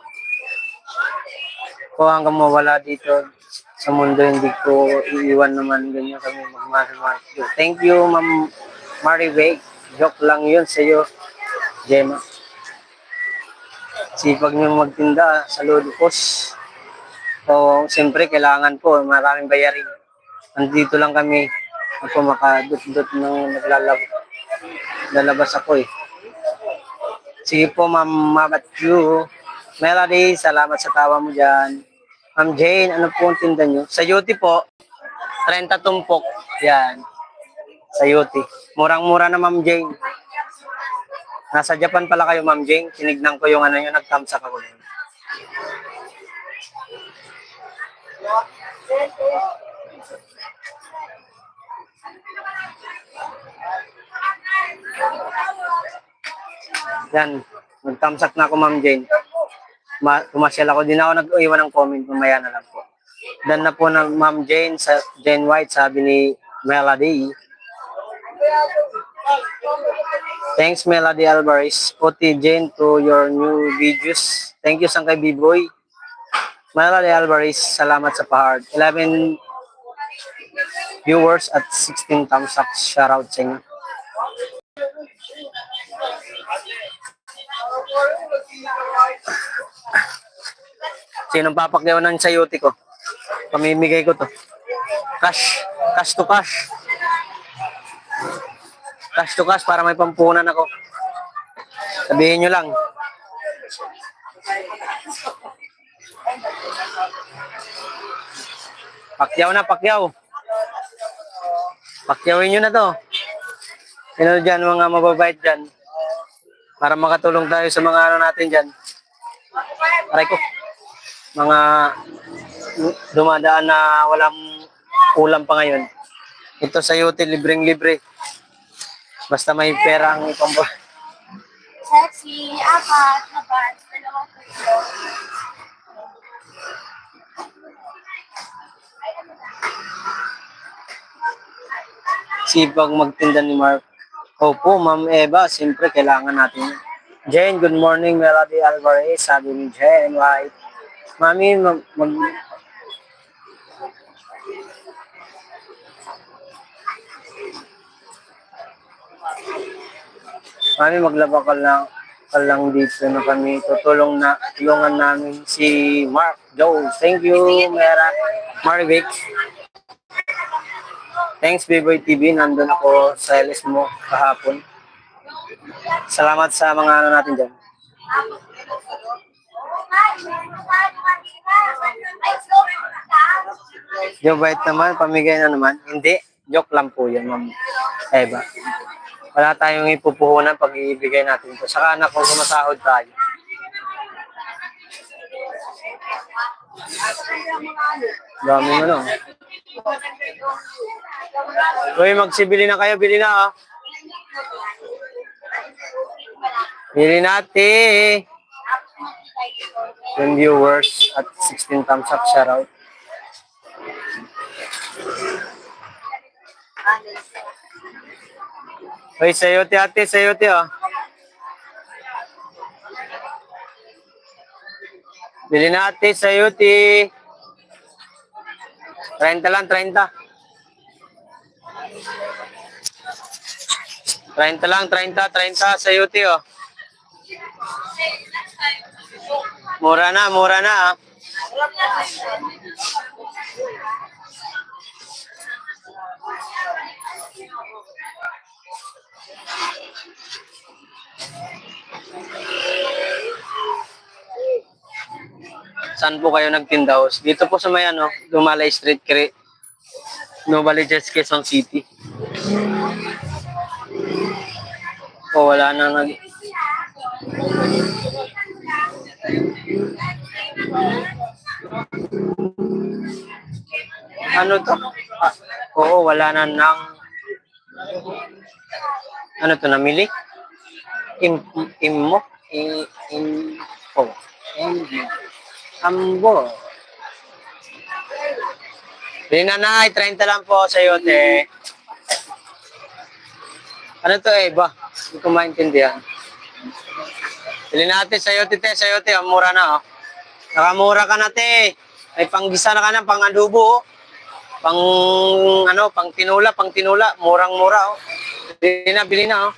Kung hanggang mawala dito sa mundo, hindi ko iiwan naman ganyan kami magmahal. Thank you, Ma'am Maribek. Joke lang yun sa iyo, Gemma. Sipag nyo magtinda sa Lodipos. So, siyempre, kailangan po, maraming bayarin. Nandito lang kami. Ako makadut-dut ng lalabas ako eh. Sige po, Ma'am Mabatyu. Melody, salamat sa tawa mo dyan. Ma'am Jane, ano po ang tinda nyo? Sa Yuti po, 30 tumpok. Yan. Sa Yuti. Murang-mura na, Ma'am Jane. Nasa Japan pala kayo, Ma'am Jane. Tinignan ko yung ano nyo, nag-thumbs up ako. Yan. Nag-thumbs up na ako, Ma'am Jane. Pumasyal ako. Din ako nag-iwan ng comment. Mamaya na lang po. Dan na po ng Ma'am Jane, sa Jane White, sabi ni Melody. Thanks, Melody Alvarez. Oti Jane to your new videos. Thank you, Sangkay B-Boy. Melody Alvarez, salamat sa pa-heart. 11 viewers at 16 thumbs up. Shoutout sa inyo. Sinong papakyawan ng sayuti ko? Pamimigay ko to. Cash. Cash to cash. Cash to cash para may pampunan ako. Sabihin nyo lang. Pakyaw na, pakyaw. Pakyawin nyo na to. Sino dyan, mga mababait dyan? Para makatulong tayo sa mga ano natin dyan. Aray ko. Mga dumadaan na walang ulam pa ngayon. Ito sa yote, libreng-libre. Basta may pera ang ipambo. Sexy, apat na bats, dalawang puso. Sipag magtinda ni Mark. Opo, Ma'am Eva, siyempre kailangan natin yun. Jane, good morning, Melody Alvarez. Sabi ni Jane White. Mami, Mami, maglaba ka lang dito na kami. Tulungan namin si Mark Joe. Thank you, Marvic. Thanks, B-Boy TV. Nandun ako sa LS mo kahapon. Salamat sa mga ano natin dyan. Yung bait naman, pamigay na naman. Hindi, joke lang po yun, Ma'am Eva. Wala tayong ipupuhunan pag ibigay natin ito. Saka anak kung sumasahod tayo. Dami mo no. Uy, magsibili na kayo. Bili na, ah. Bili natin. 10 viewers at 16 thumbs up. Shoutout. Uy, sayote ate. Sayote, oh. Bili na ate. Sayote. 30 lang, 30. 30 lang, 30 sayote, oh. Mura na, ah. Saan po kayo nagtinda? Dito po sa may ano, Dumalay Street, Novaliches, Quezon City. O wala na ano to? Oo, wala na ng ano to, namili? Immo? Ambo. Rinanay, 30 lang po sa yote. Ano to, Eva? Hindi ko maintindihan. Bili natin sayote, te. Sayote, ang mura na, oh. Nakamura ka na, te. May panggisa na ka na, pang adobo, oh. Pang, pang tinula. Murang-mura, oh. Bili na, oh.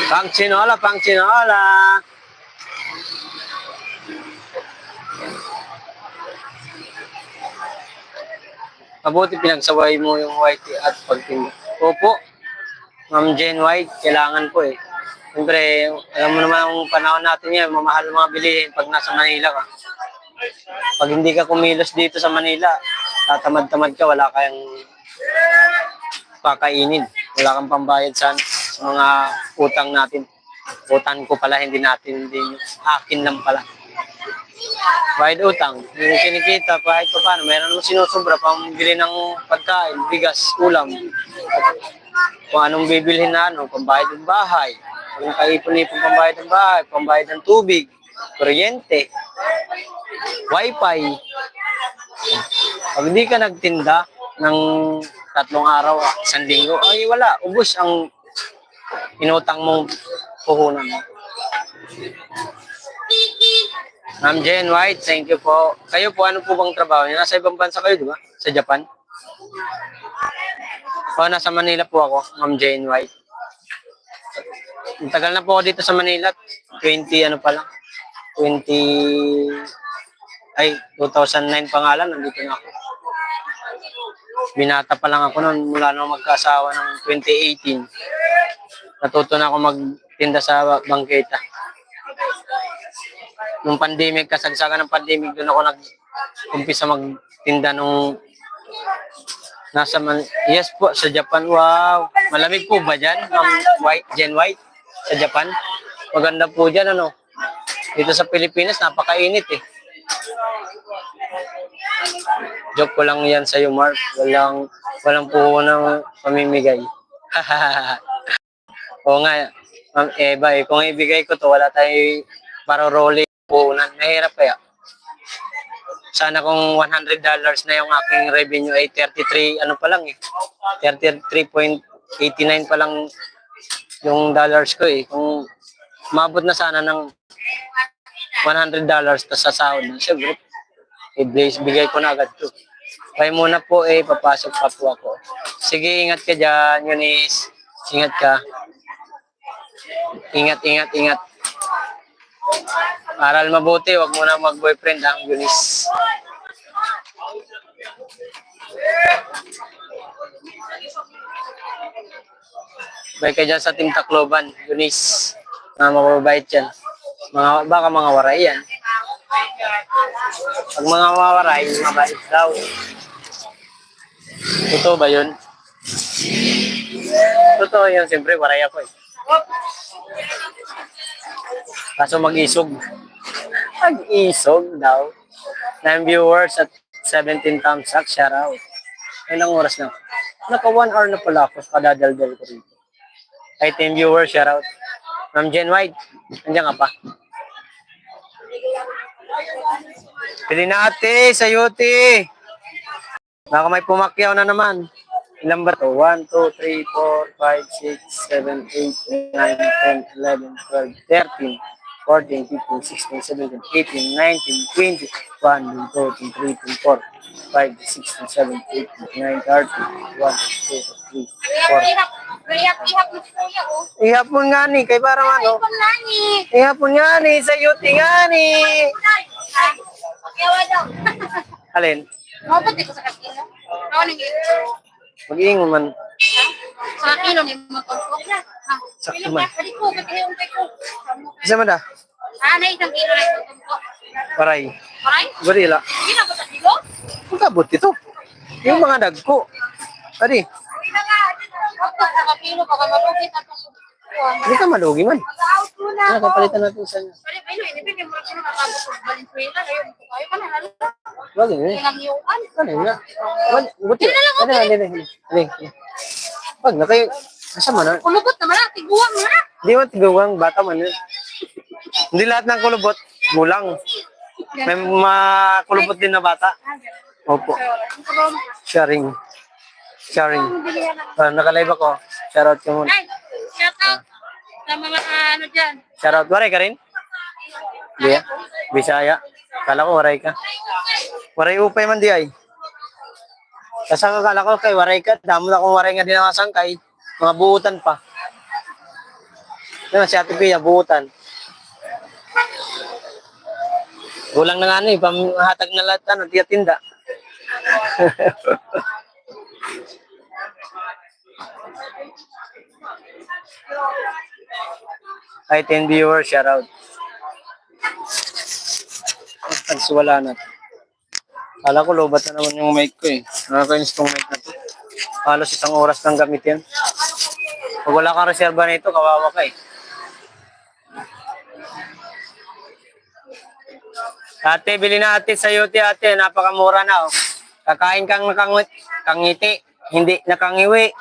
Pang chinola. Mabuti pinagsaway mo yung white tea at pagtinda. Opo, Ma'am Jane White, kailangan po eh. Siyempre, alam mo naman ang panahon natin yan, mamahal mga bilihin pag nasa Manila ka. Pag hindi ka kumilos dito sa Manila, tatamad-tamad ka, wala kayang kakainin. Wala kang pambayad sa mga utang natin. Utang ko pala, hindi yung akin lang pala. Bayad utang, yung kinikita, kahit pa paano, meron naman sinusubra pang bili ng pagkain, bigas, ulam. Kung anong bibilhin na pambayad ng bahay. Kung nakaipon-ipon pambayad ng bahay, pambayad ng tubig, kuryente, wifi. Pag hindi ka nagtinda ng 3 araw, 1 linggo, ay wala, ubos ang inutang mong puhunan. Ma'am Jane White, thank you po. Kayo po, ano po bang trabaho niyo? Nasa ibang bansa kayo, di ba? Sa Japan? O, nasa Manila po ako, Ma'am Jane White. Tagal na po ako dito sa Manila. 2009 pa nga lang, nandito na ako. Binata pa lang ako noon, mula nung magkaasawa ng 2018. Natuto na ako magtinda sa bangketa. Nung pandemic, kasagsagan ng pandemic, doon ako nag-umpisa magtinda nung yes po, sa Japan. Wow! Malamig po ba dyan, Ma'am Jen White? Sa Japan? Maganda po dyan, Dito sa Pilipinas, napakainit eh. Joke ko lang yan sa'yo, Mark. Walang puhunang pamimigay. Oo nga, Ma'am Eva, kung ibigay ko to, wala tayo paroroli puhunan. Nahirap kaya. Sana kung $100 na yung aking revenue ay 33, pa lang eh. 33.89 pa lang yung dollars ko eh. Kung mabot na sana ng $100 tas sa sahod na, siyempre, bigay ko na agad to. Kaya muna po papasok pa po ako. Sige, ingat ka dyan, Eunice. Ingat ka. Ingat. Aral mabuti, wag mo na mag-boyfriend ang Eunice. Bay ka dyan sa Team Tacloban, Eunice. Mababait yan. Baka mga waray yan. Pag mga waray, mabait daw. Totoo ba yun? Totoo yun, siyempre waray ako eh. Kaso mag-isog. Mag-isog daw. 9 viewers at 17 thumbs up. Shout out. Ilang oras na? Naka 1 hour na pala ako. Kadadaldal ko rito. Ay, 10 viewers. Shout out. Ma'am Jen White. Nandiyan ka pa. Pili na ate. Sayote. Baka may pumakyaw na naman. Ilan ba to? 1, 2, 3, 4, 5, 6, 7, 8, 9, 10, 11, 12, 13, 14, 15, 16, 17, 18, 19, 20, 1, 2, 3, 4, 5, 6, 7, 8, 9, 30, 1, 2, 3, 4. Ihapon nga ni, kay parang ihapon nga ni, sayote nga ni. Alin? Mabot ko sa kasino. Ako nang Mag-iingon man. sa kilo ni mo to. Sakto man. Pwede ko, pwede ko. Isa man da? Na isang kilo na ito. Paray. Maray? Barila. Hindi na ba sa kilo? Ang kabot ito. Yung mga dagko. Adi, Hindi na nga. Sa kilo, baka malugit at hindi ka malugi man. mag-out mo na. Ano, kapalitan natin sa inyo. Pwede ba yun? Hindi mo rin nakabot sa Valenzuela. Ayun, kayo ka na. Wag yun eh. Ilang yuan. Ano yun nga? Buti. Ano. Wag na kayo. Asa man na? Kulubot naman na. Tiguang mo na. Hindi man tigawang bata man yun. Hindi lahat ng kulubot. Gulang. May makulubot din na bata. Opo. Sharing. Nakalive ako. Shoutout ka muna. Ay, shout out sa mga ano dyan. Shoutout. Waray ka rin? Di ah. Bisaya. Kala ko waray ka. Waray upay man di ay. Kasi kala ko kay waray ka. Damo na kung waray nga din ang sangkay. Mga buutan pa. Yan si Ate Pia, buutan. Kulang na nga ano eh, pamhatag na lahat, ano, tinda. Hi, 10 viewers, shout out. Wala na. Kala ko lobat na naman yung mic ko eh. Nakakainis tong mic na to. Halos isang oras lang gamit yan. Pag wala kang reserva na ito, kawawa ka eh. Ate, bili na ate sa UT ate. Napakamura na oh. Kakain kang nakangiti. Hindi nakangiwi.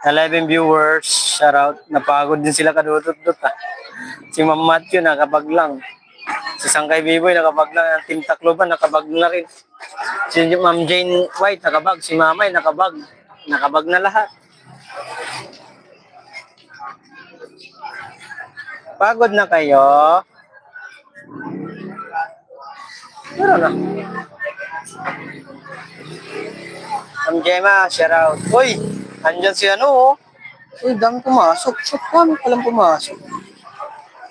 11 viewers. Shout out. Napagod din sila kadudot-dot ah. Si Ma'am Matthew nakabag lang. Si Sangkay Biboy nakabag lang. Ang Team Tacloban nakabag na rin. Si Ma'am Jane White nakabag. Si Mamay nakabag. Nakabag na lahat. Pagod na kayo? Pero na. Ma'am Gemma, shout out. Uy, andyan si ano oh. Uy, dami pumasok. Shit, dami palang pumasok.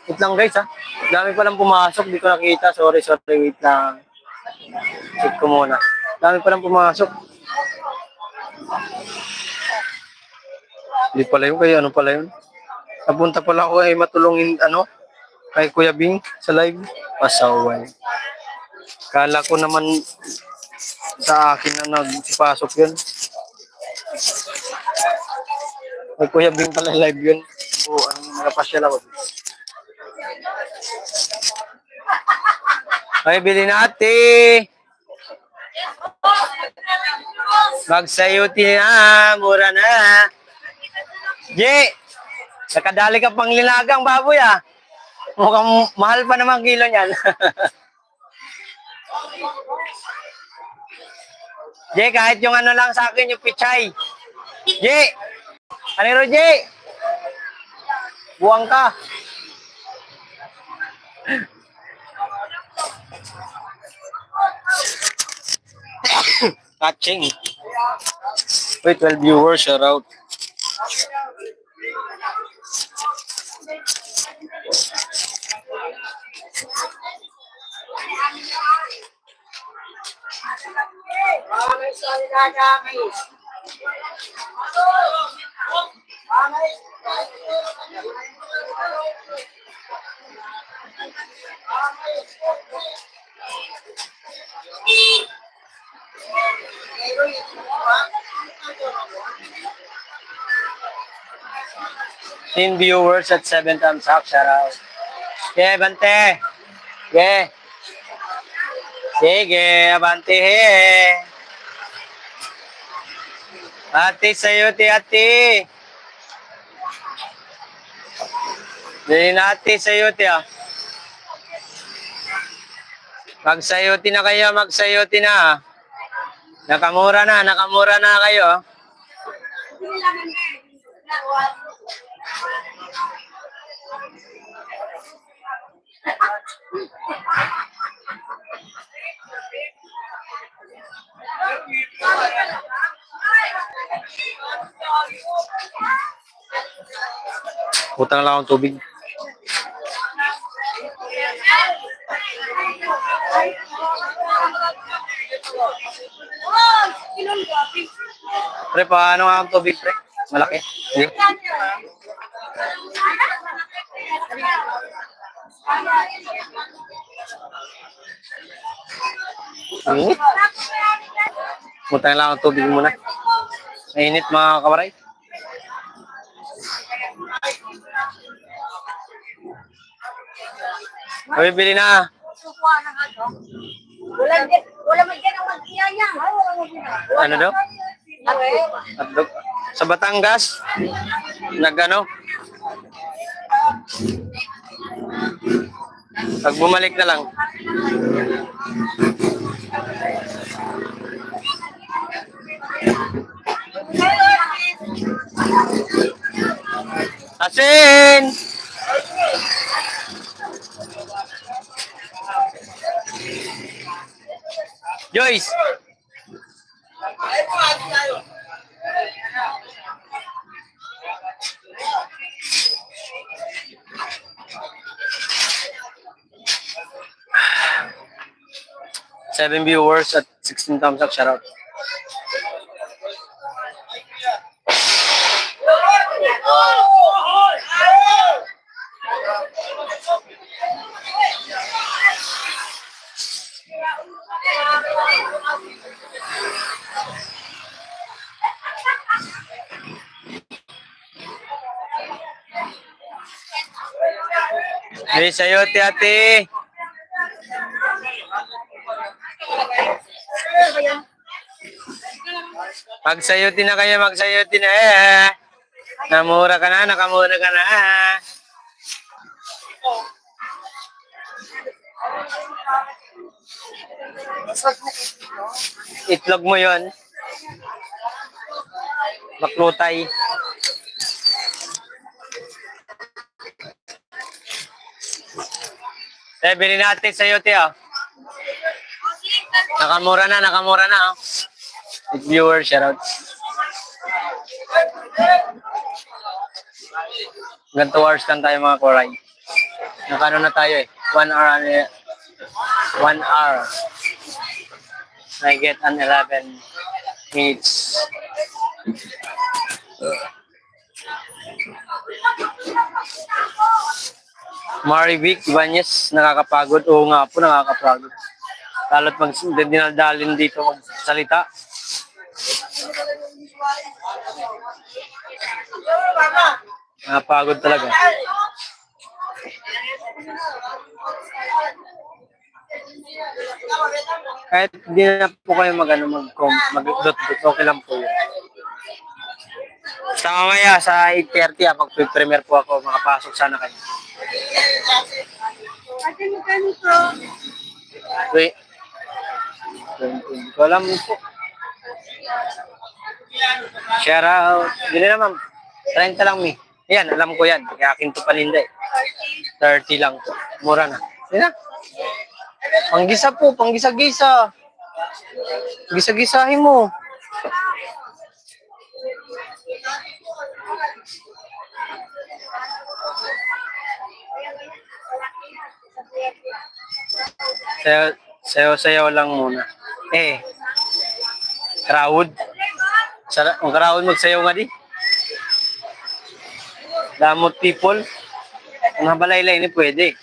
Wait lang guys ha. Dami palang pumasok. Di ko nakita. Sorry. Wait lang. Check ko muna. Dami palang pumasok. Hindi pala yun. Kaya ano pala yun? Napunta pala ako ay matulungin ano. Kay Kuya Bing sa live. Pasaway. Kala ko naman sa akin na nagsipasok yun. Kay Kuya Bing pala live yun. O, nakapasyal ako. Ay, bili na ate. Magsayuti na. Mura na. Ye! Nakadali ka pang linagang baboy ah. Mukhang mahal pa naman kilo niyan. Jay, kahit yung ano lang sa akin, yung pichay. Jay! Aniro, Jay? Buwang ka. Catching. Wait, 12 viewers, shout out. Team viewers at 7 thumbs up, shout out. Yeah, Bante. Yeah. Sige, abante he. Ate, sa'yo, ate. Dili na ate, sa'yo, ah. Magsayoti na kayo, magsayoti na. Nakamura na kayo. Utang lang akong tubig. Pre, paano nga ang tubig, pre? Malaki. Sige. Utang lang ang tubig muna. Mainit mga kawaray. Uy, bili na. Wala man yan ang mag-iyaya. Ano daw? Hotdog. Sa Batangas, nag-ano? Pag bumalik na lang. Asin! Joyce! Seven viewers at 16 thumbs up. Shout out. Hey, sayote ate. Magsayote na kayo, magsayote na eh. Namura ka na, nakamura ka na. Itlog mo yon. Maklutay. Bilhin natin sayote oh. Nakamura na, nakamura na oh. Viewer, shoutout. Hanggang 2 hours lang tayo mga koray. Nakano na tayo eh. 1 hour. 1 hour. I get an 11 minutes. Marivic Ibanez, nakakapagod. Oo nga po, nakakapagod. Lalo't dinaldalin dito magsalita. Nakapagod talaga. Kahit hindi na po kayo mag-dot, okay lang po yun. Sa mamaya, sa 8:30, mag-premiere po ako, makapasok sana kayo. Ate, magkano to? Wait. Hindi ko alam po. Shout out. Hindi na ma'am. 30 lang mi. Yan, alam ko yan. Kaya akin to paninda eh. 30 lang po. Mura na. Yan na. Panggisa po, panggisa-gisa. Gisa-gisahin mo. Sayaw lang muna. Crowd. Ang crowd magsayaw nga di. Damot people. Ang habalaylay ni pwede.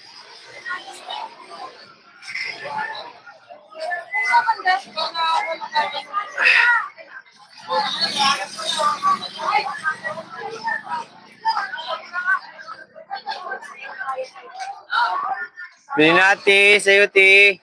Bili natin, sayuti.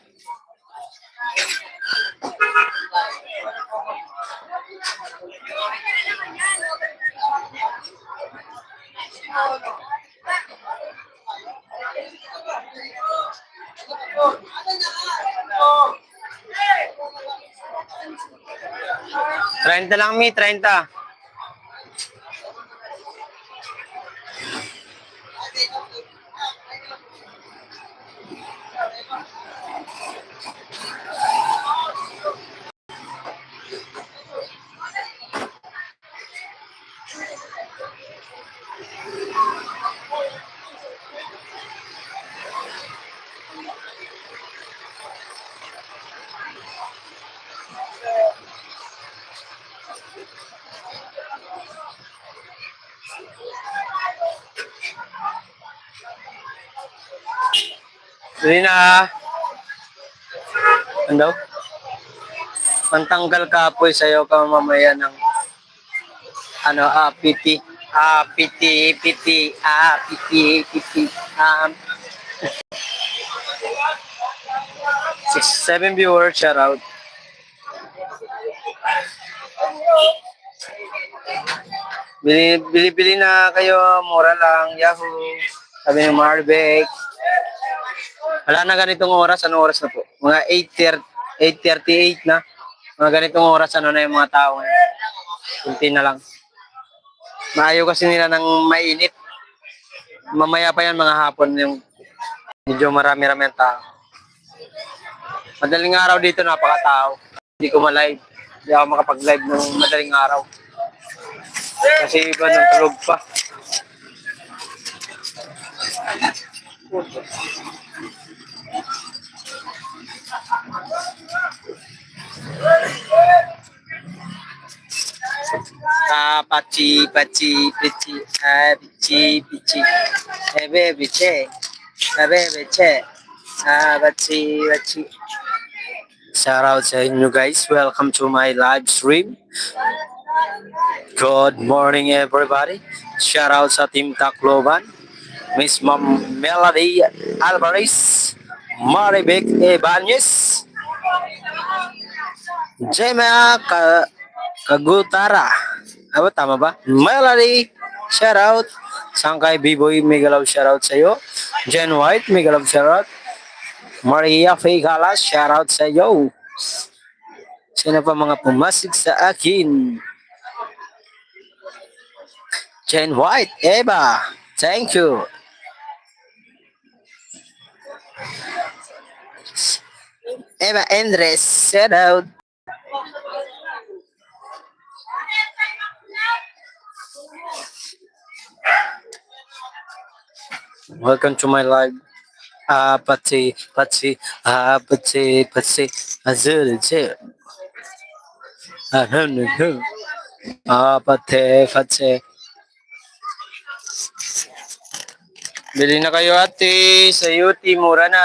Trenta lang mi, 30. Hindi na. Ano? Pantanggal ka po sa'yo ka mamaya ng piti. Piti. 7 viewers, shout out. Bili na kayo, mura lang, Yahoo. Sabi ni Marbeck. Wala na ganitong oras, anong oras na po? Mga 8:38 na. Mga ganitong oras, ano na yung mga tao ngayon. Kunti na lang. Maayaw kasi nila ng mainit. Mamaya pa yan mga hapon yung medyo marami-rami ang tao. Madaling araw dito napakatao. Hindi ko ma-live. Hindi ako makapag-live ng madaling araw. Kasi iba ng tulog pa. Pachi, pachi, pichi, pichi, pichi. Bebe, che. Bebe, che. Pachi, pachi. Shout out sa inyo guys. Welcome to my live stream. Good morning everybody. Shout out sa Team Tacloban. Miss Ma'am Melody Alvarez. Maribek Ibanez. Jema Kagutara. Ano tama ba? Melody. Shout out. Sangkay B-Boy Megalaw shout out sa iyo. Jen White Megalaw shout out. Maria Faye Galas shout out sa iyo. Sino pa mga pumasig sa akin? Jen White, Eva. Thank you. Eva Andres, shout out. Welcome to my live. Pati, pati, pati, pati, azul, azul. Pati, pati. Bili na kayo ate, sa UT, mura na.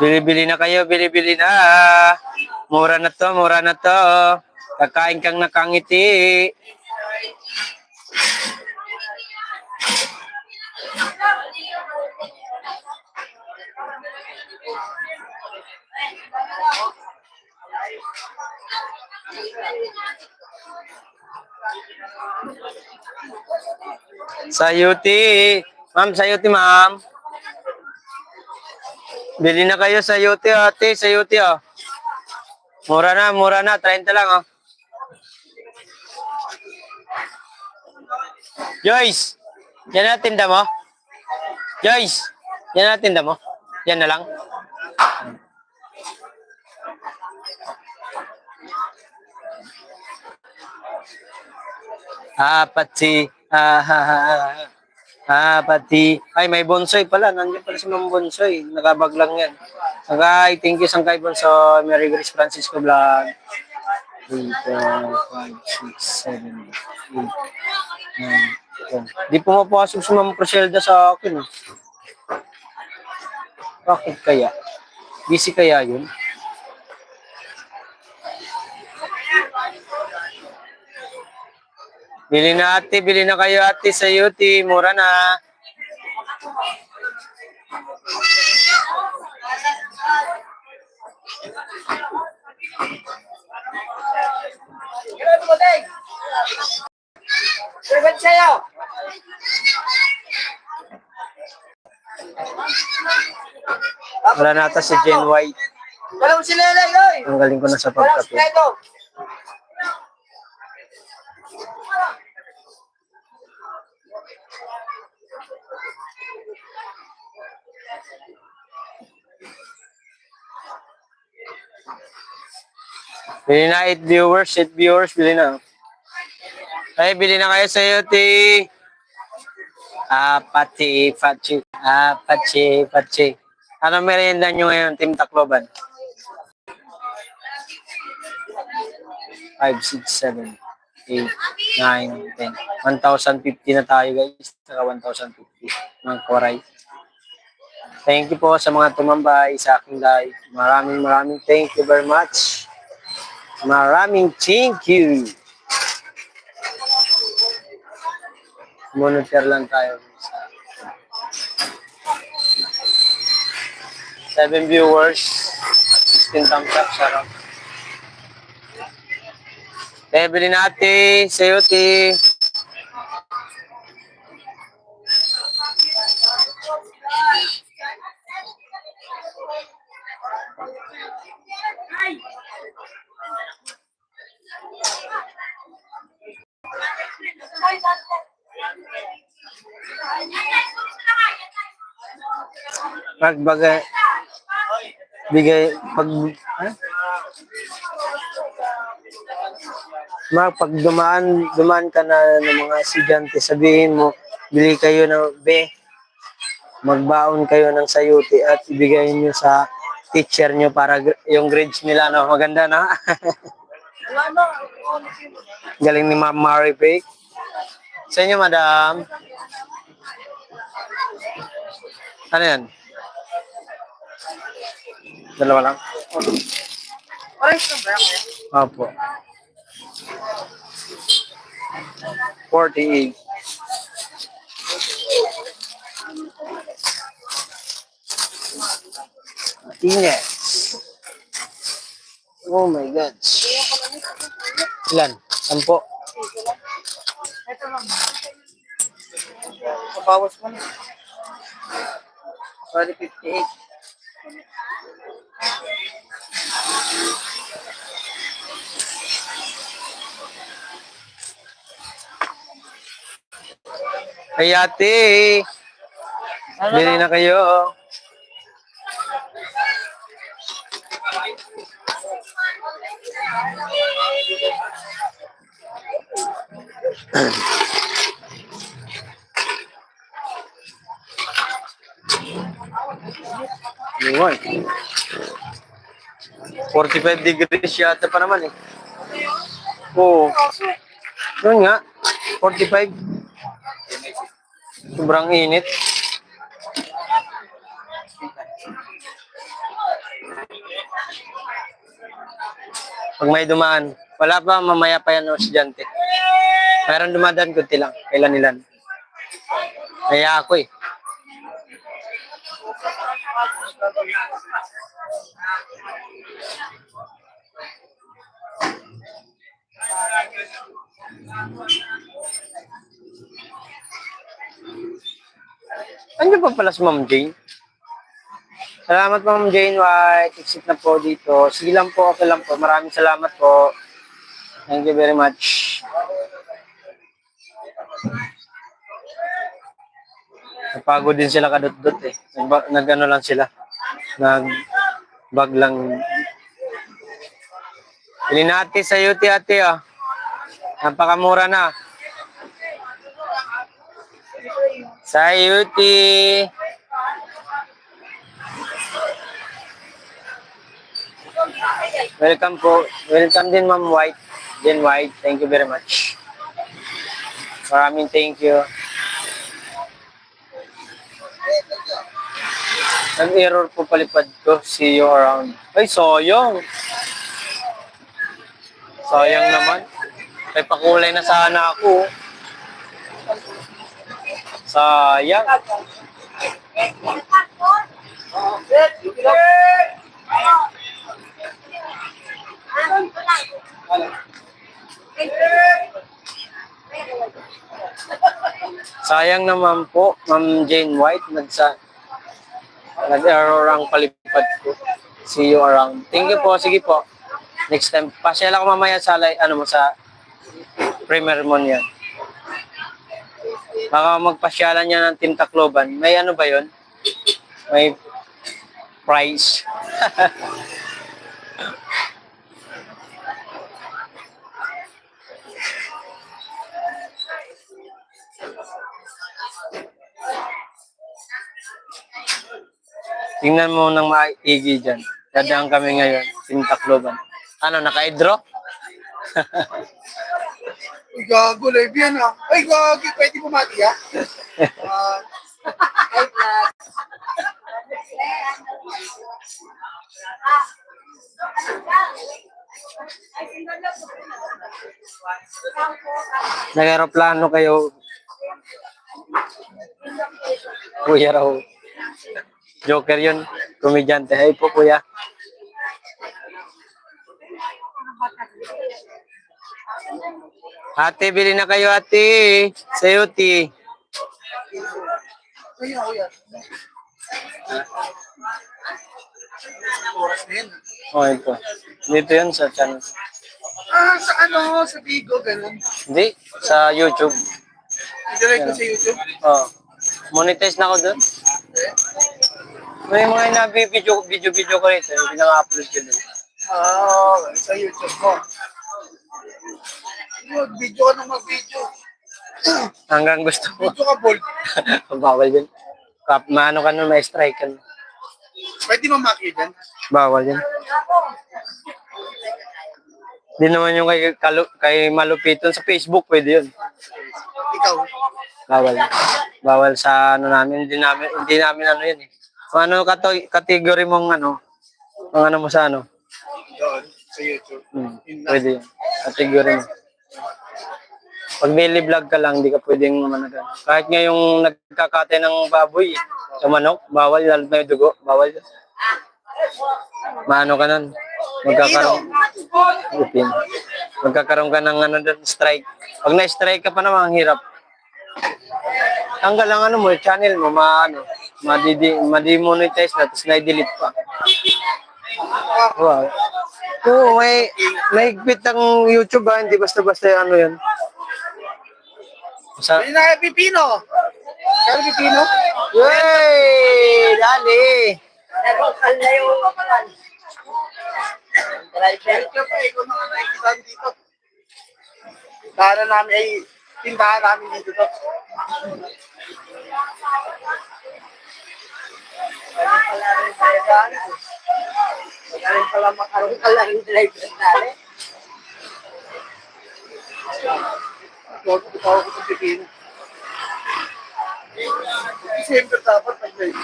Bili-bili na kayo, bili-bili na. Mura na to, mura na to. Kakain kang nakangiti. Sa UT. Ma'am, sa UT, ma'am. Bili na kayo sa UT, ate. Sa UT, oh. Mura na. 30 lang, oh. Joyce, yan na tinda mo? Joyce, yan na tinda mo? Yan na lang? Pati. Pati. Ay, may bonsai pala. Nandiyan pala si Ma'am Bonsai. Nakabag lang yan. Sangkay, thank you Sangkay Bonso. Mary Grace Francisco Vlog. 3, 4, 5, 6, 7, 8, 9, 10. Di pumapasok si Ma'am Proselda sa akin. Bakit kaya? Busy kaya yun? Bili na ate, bili na kayo ate sa UT, mura na. Servet sa'yo! Wala na ata si Jen White. Walang si Lelay, oy! Ang galing ko na sa Walang si pagkape. Ledo! Bili na 8 viewers, bili na. Ay, bili na kayo sa UT. Pati. Ano merienda nyo ngayon, Team Tacloban? 5, 6, 7, 8, 9, 10. 1,050 na tayo guys. Saka 1,050 ng koray. Thank you po sa mga tumambay sa aking live. Maraming thank you very much. Maraming thank you. Monitor lang tayo. 7 viewers. 16 thumbs up. Sarap. Bili natin sa UT. Magbagay, bigay, ha? Pag dumaan ka na ng mga estudyante, sabihin mo, bili kayo ng magbaon kayo ng sayuti at ibigay nyo sa teacher nyo para yung grades nila, no? Maganda, na? Galing ni Ma'am Mary Bake. Sa inyo, madam. Ano yan? Dalawa lang? Orange na ba? Opo. 48. Martinez. Oh my God. Ilan? 10. Ito lang. Kabawas mo na. Sorry, 58. Ay, ate. Bili na kayo. Yun. 45 degrees yata pa naman eh. Oo. Yun nga. 45. Sobrang init. Pag may dumaan, wala pa, mamaya pa yan ng estudyante. Mayroon dumadaan, kunti lang. Kailan-ilan. Kaya ako eh. Andiyan pa pala si Ma'am Jane? Salamat Ma'am Jane White. Exit na po dito. Sige lang po, okay lang po. Maraming salamat po. Thank you very much. Napagod din sila kadot-dot eh. Nag-ano lang sila. Nag-bag lang. Pili natin sa UT ate ah. Napakamura na. Sa UT. Welcome po. Welcome din Ma'am White. Jen White. Thank you very much. Maraming thank you. Nag-error po palipad ko. See you around. Ay, sayang. Sayang naman. May pakulay na sana ako. Sayang. Sayang naman po, Ma'am Jane White. Nag-error ang palipad ko. See you around. Thank you po. Sige po. Next time. Pasyal ako mamaya sa sa Premier Mon yan. Baka magpasyalan niya ng Team Tacloban. May ano ba yun? May prize. Tingnan mo ng maigi dyan. Dadaan kami ngayon. Team Tacloban. Ano, naka-draw? Gago, live yan ah. Ay, gago, pwede bumati ah. Nag-aeroplano kayo. Kuya raw. Joker yun. Komedyante. Hey po, kuya. Ate, bili na kayo, ate. Sayuti. Kuya, kuya. Oras na yun. Oh, ito. Dito yun sa channel. Ah, sa ano, sa Bigo, ganun. Hindi, sa YouTube. I-direct ko sa YouTube. Oh. Monetize na ako doon. May mga video ko rito, yung pinaka-upload ko dun. Sa YouTube mo. Mag-video ka ng mag-video. Hanggang gusto mo. Video ka, bold. Bawal yun. Maano ka nun, may strike ka nun. Pwede mamaki dyan. Bawal yun. Di naman yung kay Malupiton sa Facebook, pwede yun. Ikaw. Bawal. Bawal sa ano namin, hindi namin ano yun eh. Kung ano category mong ano, ang ano mo sa ano. Doon, sa YouTube. Pwede yun. Category mo. Pag daily vlog ka lang, hindi ka pwedeng managan. Kahit nga yung nagkakate ng baboy, sa manok, bawal, lalo na yung dugo, bawal yun. Maano ka nun? Magkakaroon ka ng ano dun, strike. Pag na-strike ka pa naman, ang hirap. Tanggal ang ano mo, channel mo, ma-demonetize na, tapos na-delete pa. Wow. Oo, may higpit ang YouTube ba? Hindi basta-basta yung ano yan. Hindi na kaya Pipino. Kaya Pipino? Yay! Dali! Nagkakal na yung Kaya pa, ikaw na nakikita dito. Tindahan namin dito to. Magaling pala makaroon ka lang yung live na dali. Tawag ko sa Pipino. December dapat nag-live.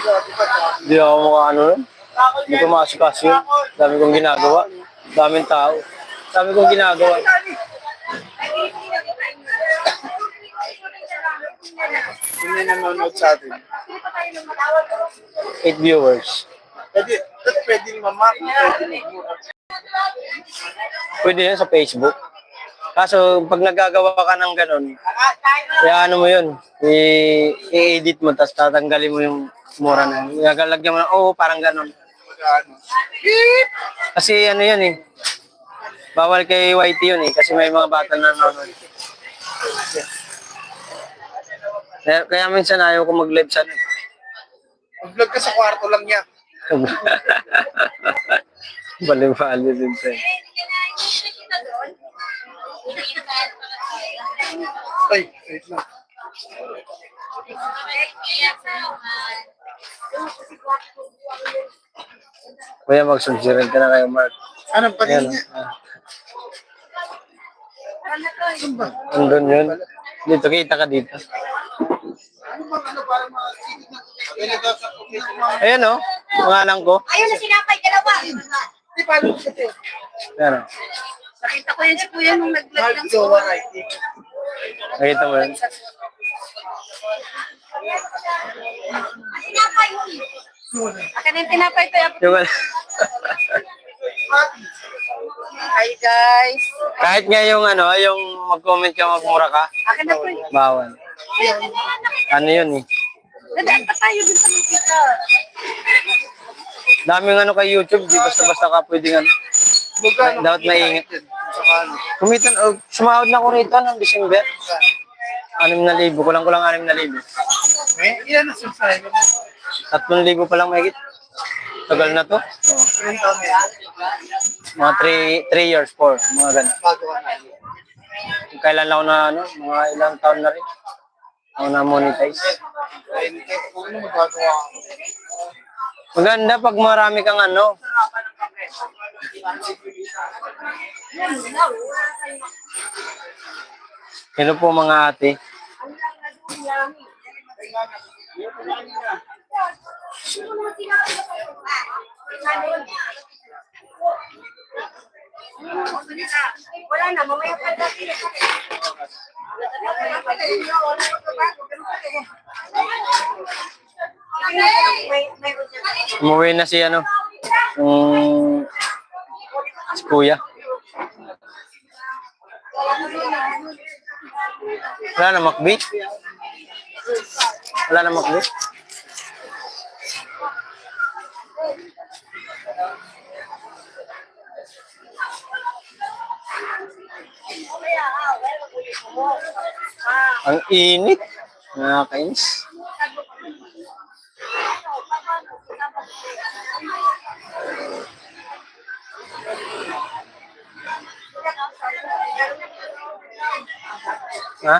Hindi ako mukha ano nun. Hindi ko makasikas yun. Dami kong ginagawa. Daming tao. Dami kong ginagawa. Hindi nanonood sa atin. 8 viewers. Pwede mamaki. Pwede yun sa Facebook. Kaso pag nagagawa ka ng ganun, kaya ano mo yun, i-edit mo, tapos tatanggalin mo yung mura na yun. Gagalagyan mo na, parang ganun. Kasi ano yun eh, bawal kay YT yun eh, kasi may mga bata na nanonood. Kaya minsan ayaw ko mag-live sa ano. Mag-vlog ka sa kwarto lang niya. Bali-bali din sa'yo. Ay, wait lang. Kuya, mag-subscribe ka na kayo, Mark. Anong Ayan, panin niya? andun yun. Dito, kita ka dito. Ano para makikita na? Ayan o, pangalan ko. Ayun na sinapay, dalawa. Hindi pa alam siya ito. Ayan o. Nakita ko yan si kuya nung nag-vlog Mark ng Jowa IT. Nakita mo yun. Sinapay. Akin yung tinapay ko. Yung, Hi guys. kahit nga yung ano, yung mag-comment ka, magmura ka, Akin na po. bawal. Ano yun eh. Nadaan pa tayo dun sa makita. Daming ano kay YouTube, di basta-basta ka pwedeng ano. Dapat maingat. Kumitan, sumahod na ko rito ng December. 6,000, kulang-kulang 6,000. Iyan na subscribe. 3,000 pa lang mahigit. Tagal na to. Ilan taon na yan? Mga 3 years, 4, mga ganun. Bago ka na. Kailan lang ako na ano, mga ilang taon na rin. Ako na monetize. Kung ano magagawa ka. Maganda pag marami kang ano. Hello po mga ate. Wala na, mamaya pa dati. Umuwi na si ano. Si kuya. Wala na makbi? Wala na makbi? Ang init. Nakakainis. Ha?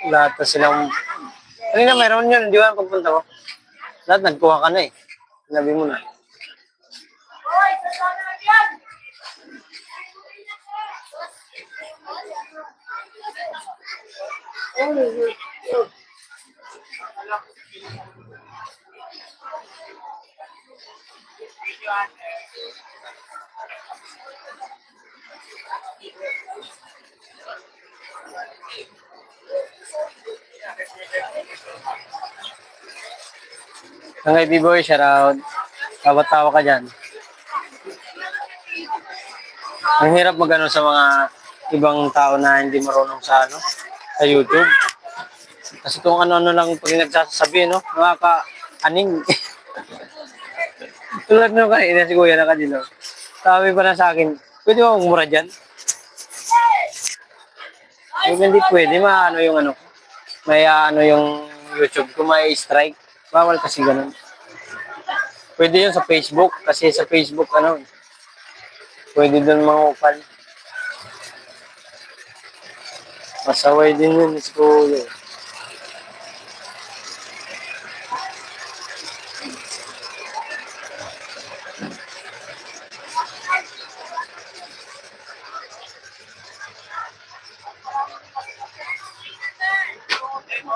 Lahat na silang... Kanina meron yun, di ba pagpunta mo? Lahat nagkuha ka na eh. Sinabi mo na. Ang kay B-Boy, shoutout. Tawa-tawa ka dyan. Ang hirap magano sa mga ibang tao na hindi marunong sa ano, sa YouTube. Kasi kung ano-ano lang pag nagsasabi, no? Nakaka-aning. Tulad nung kanina si Kuya na kanino. Sabi pa na sa akin, pwede ba magmura dyan? Kung hindi pwede, maano yung ano, may ano yung YouTube ko, may strike. Bawal kasi ganun. Pwede yun sa Facebook, kasi sa Facebook, ano, pwede doon mangupal. Masaway din yun si Kuya.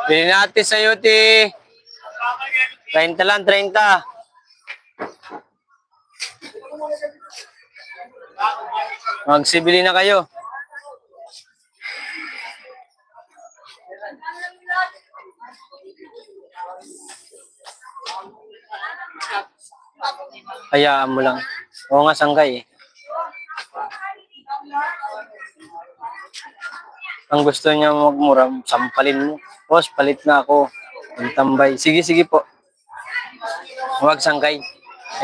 Bili natin sa'yo, ti. 30 lang, 30. Magsibili na kayo. Hayaan mo lang. Oo nga, sanggay eh. Ang gusto niya magmura, sampalin mo. Boss, palit na ako. Ang tambay. Sige, sige po. Huwag sangkay.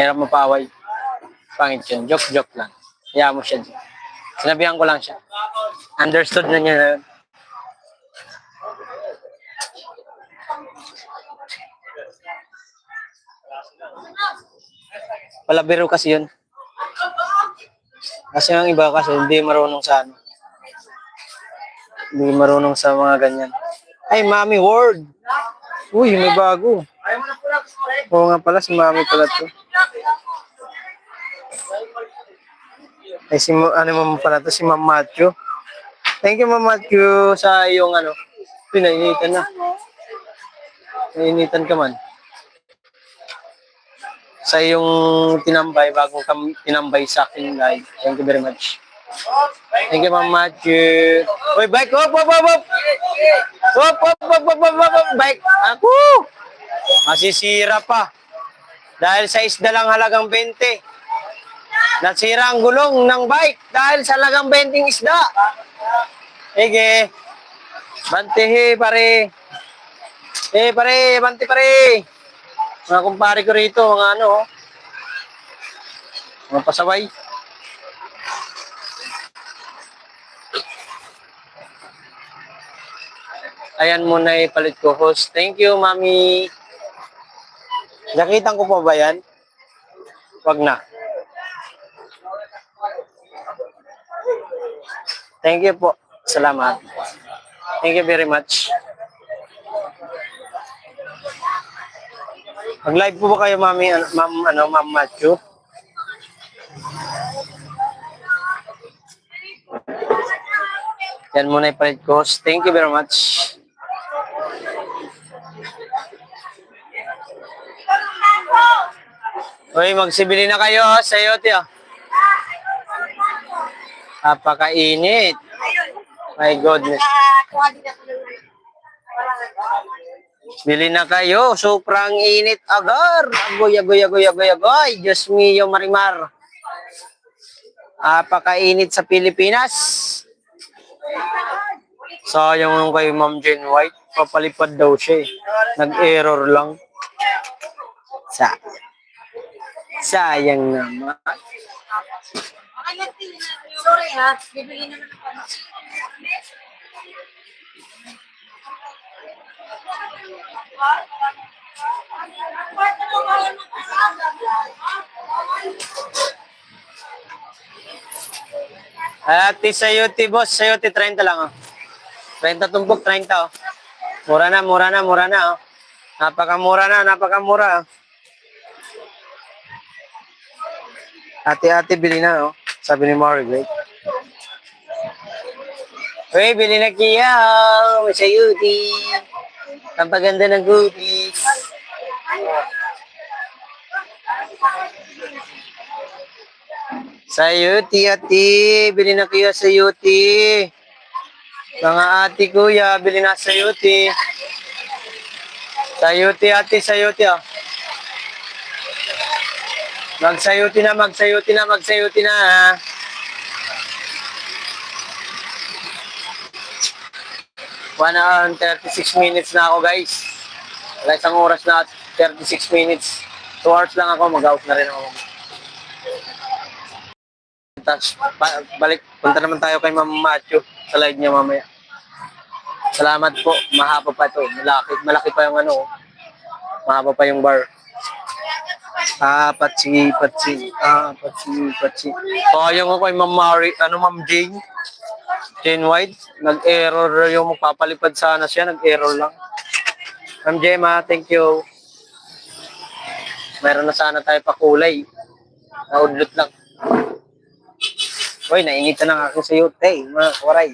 Hirap mapaway. Pangit yun. Joke lang. Hayaan mo siya. Sinabihan ko lang siya. Understood na niya na yun. Palabiro kasi yun. Kasi ang iba kasi hindi marunong sa ano. Hindi marunong sa mga ganyan. Ay, Mami Word! Uy, may bago. Oo nga pala, si Mami pala to. Ay, ano mo pala to, si Ma'am Matthew. Thank you, Ma'am Matthew, sa iyong ano. Pinainitan na. Nainitan ka man. Sa iyong tinambay, bagong tinambay sa akin live. Thank you very much. Thank you, Ma'am Matthew. Uy, bike! Hop, hop, hop, hop! Hop, hop, hop, hop, hop, hop, bike! Ako! Masisira pa. Dahil sa isda lang halagang 20. Nasira ang gulong ng bike dahil sa halagang 20 isda. Ege. Bantihe, pare. Pare, banti pare. Mga kumpare ko rito, mga ano, mga pasaway. Ayan muna ipalit ko, host. Thank you, Mami. Nakitan ko pa ba yan? Wag na. Thank you po. Salamat. Thank you very much. Mag-live po ba kayo, Mami, Ma'am Matthew? Yan muna ipalit ko, host. Thank you very much. Uy, magsibili na kayo sa yote. Napakainit. My goodness. Bili na kayo. Sobrang init agar. Agoy, agoy, agoy, agoy, agoy. Diyos mio, Marimar. Napakainit sa Pilipinas. Sayang nung kay Ma'am Jane White. Papalipad daw siya eh. Nag-error lang. Sayang naman. Sorry ha, bibili naman ako. Ate Sayuti, boss. Sayuti, 30 lang, oh. 30 tumpok, 30, oh. Mura na, mura na, mura na, oh. Napakamura na, napakamura, oh. Ate-ate, bili na, oh. Sabi ni Margaret. Uy, bili na kiyaw. Sayuti. Ang paganda ng cookies. Sayuti, ate. Bili na kayo sayuti. Mga ate, kuya, bili na sayuti. Sayuti, ate, sayuti, oh. Magsayuti na, magsayuti na, magsayuti na, ha. One hour and 36 minutes na ako, guys. Wala isang oras na 36 minutes. 2 hours lang ako, mag-out na rin ako. Tapos, balik, punta naman tayo kay Ma'am Matthew sa live niya mamaya. Salamat po, mahaba pa ito. Malaki pa yung ano, mahaba pa yung bar. Patsi. Sayang ako kay Ma'am Mari, Ma'am Jane White. Nag-error yung magpapalipad sana siya, nag-error lang. Ma'am Gemma, thank you. Meron na sana tayo pa kulay. Naudlot lang. Uy, nainitan ng aking sayote, mga kawaray.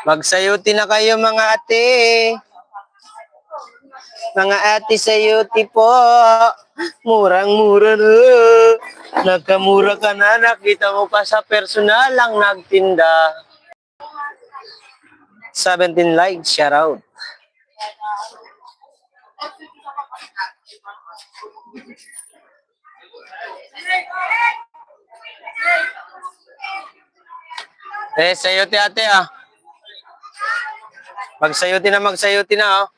Magsayuti na kayo mga ate. Mga ate sayuti po. Murang-mura na. Nagkamura ka na. Nakita mo pa sa personal lang nagtinda. 17 likes. Shout out. Sayuti ate, ah. Magsayuti na, oh.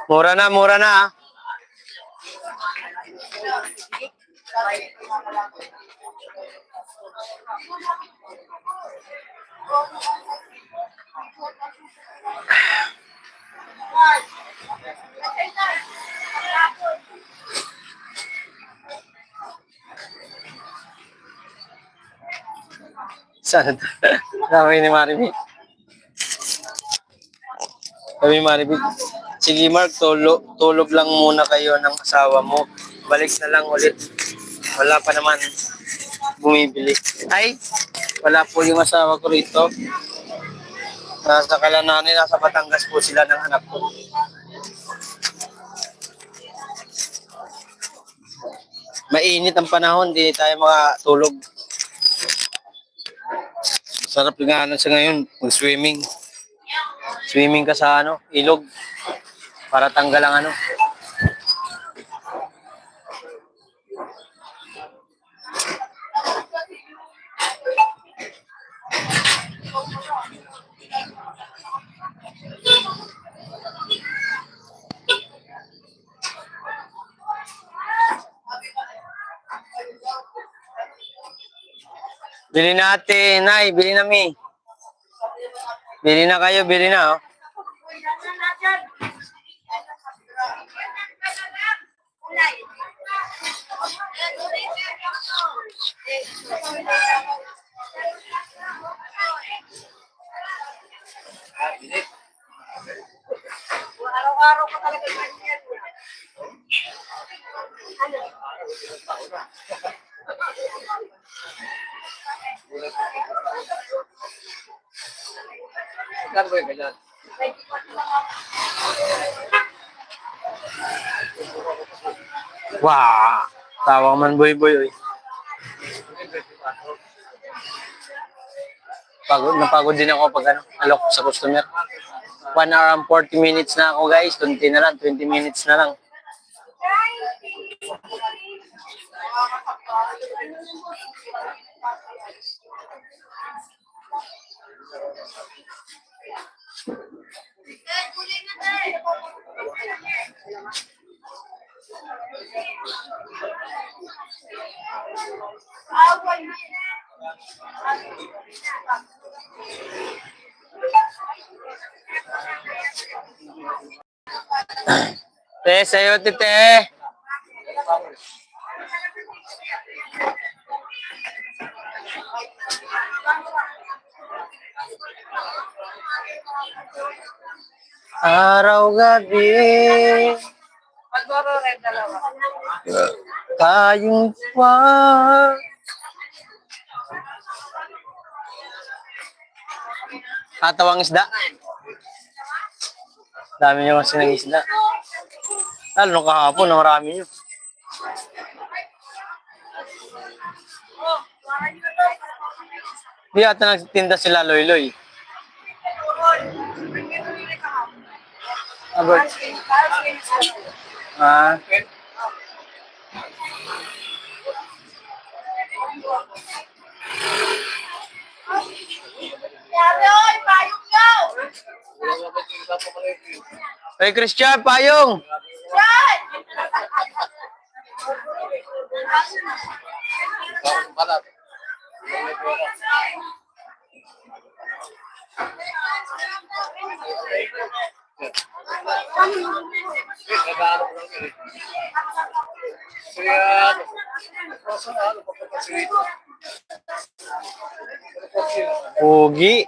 Mura na, ah. Saan? Sabi ni Maribig. Sige Mark, tulog lang muna kayo ng asawa mo. Balik na lang ulit. Wala pa naman bumibili. Ay, wala po yung asawa ko rito. Nasa Kalanani, nasa Batangas po sila ng anak ko. Mainit ang panahon, hindi tayo makatulog. Sarap nga sa ngayon, mag-swimming. Swimming ka sa ilog. Para tanggal ang Bili natin, Nay, bili na mi. Bili na kayo, bili na, oh. Araw-araw ko talaga ganyan. Saan ba yung ganyan? Wow! Tawa man boy-boy, oy. Napagod din ako pag alok sa customer. 1 hour and 40 minutes na ako, guys. 20 na lang, 20 minutes na lang. Te, sa'yo, tite. Araw-gabi. Magboro red dalawa. Tayong pa. Katawang isda. Dami niyo kasi ng isda. Lalo nung kahapon, ang marami niyo. Di ata nagtinda sila Loy-Loy. Abot. Ah. Hey Christian, payong! Pogi.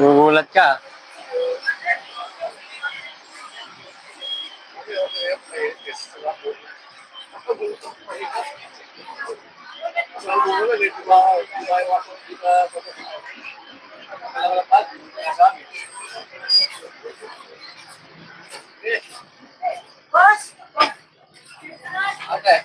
Gugulat ka. Boss! Okay.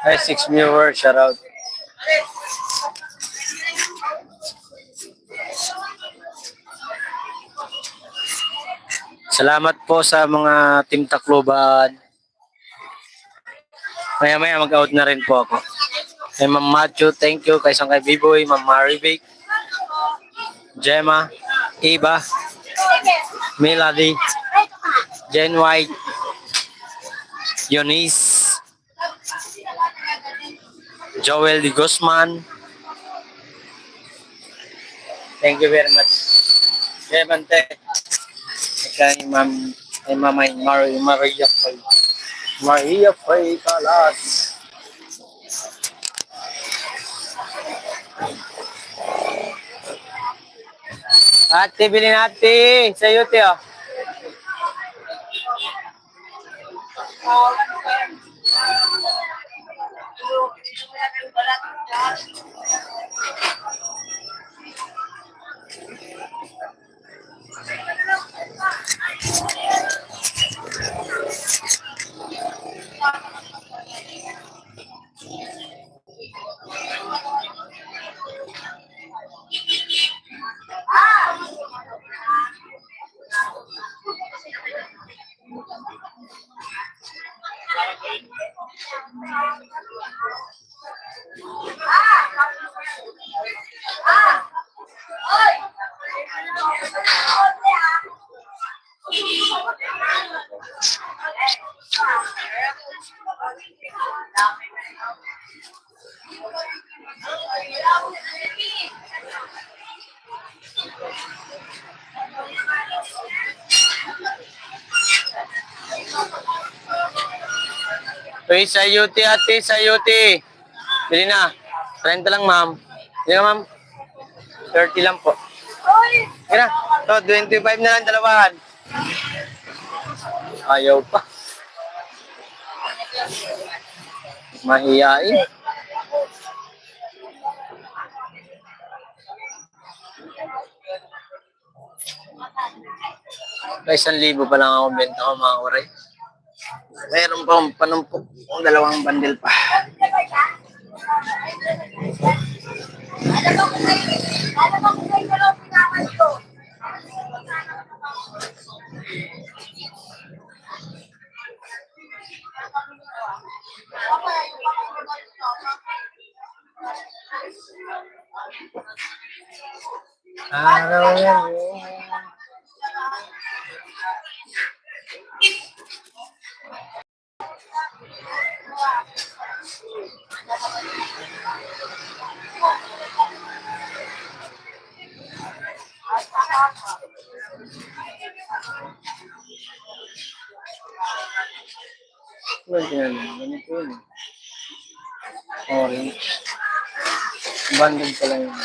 Ay, 6 viewers, shout out. Salamat po sa mga Team Tacloban. Maya-maya mag-out na rin po ako. Kay Ma'am Macho, thank you. Kay Sangkay Biboy, Ma'am Marivic, Gemma, Iba, Melody, Jen White, Eunice, Joel de Guzman. Thank you very much. Jemante. Kay Mamay Maria Fay. Maria Fay Kalas. Ate, bilhin natin. Sa'yo, Teo. Uy, sayuti ate, sayuti. Bili na. 30 lang, ma'am. Bili na, ma'am. 30 lang po. Kira, to, 25 na lang dalawahan. Ayaw pa. Mahiyain. Kaya 1,000 pa lang ako benta ko mga kuray. Mayroon pa akong panumpok. Kung dalawang bandil pa. Araw yan. Ganito yun. Orange. Banded pala yun.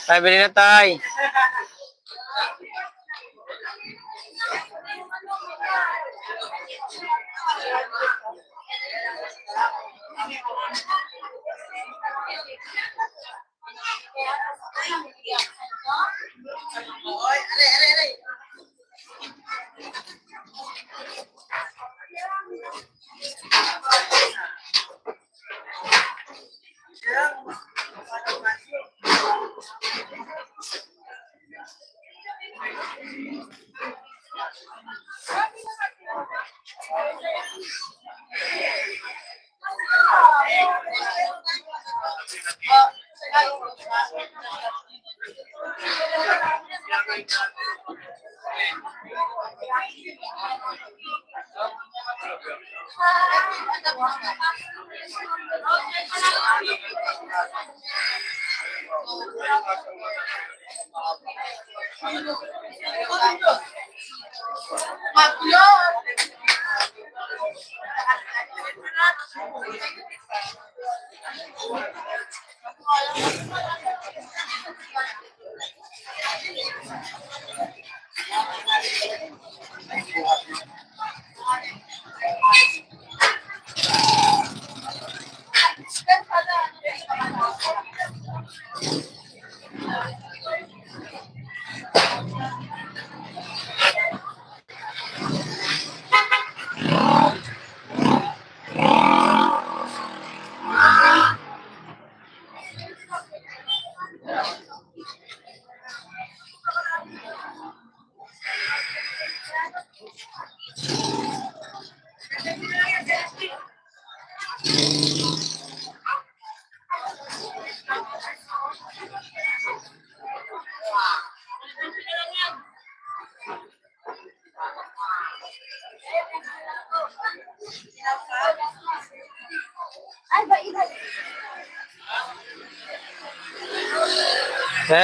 Tay, bili na tay.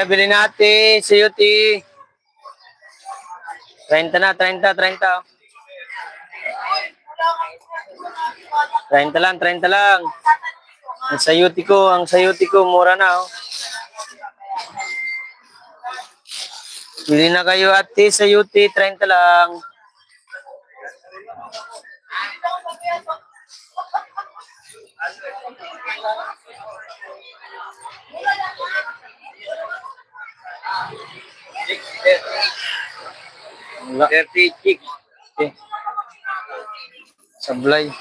Bili natin, sayuti. 30 na, 30, 30. 30 lang, 30 lang. Ang sayuti ko, mura na, oh. Bili na kayo ate, sayuti, 30 lang. Wala. 30 chick. Okay. Sablay.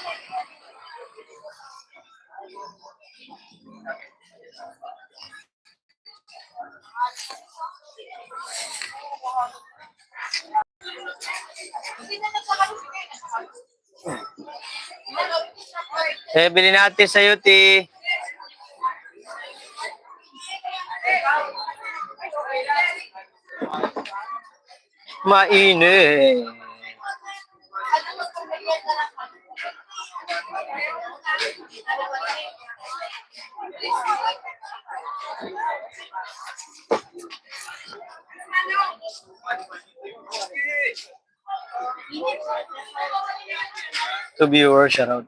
Bili natin sa UT. Mainit. To viewers, shout out.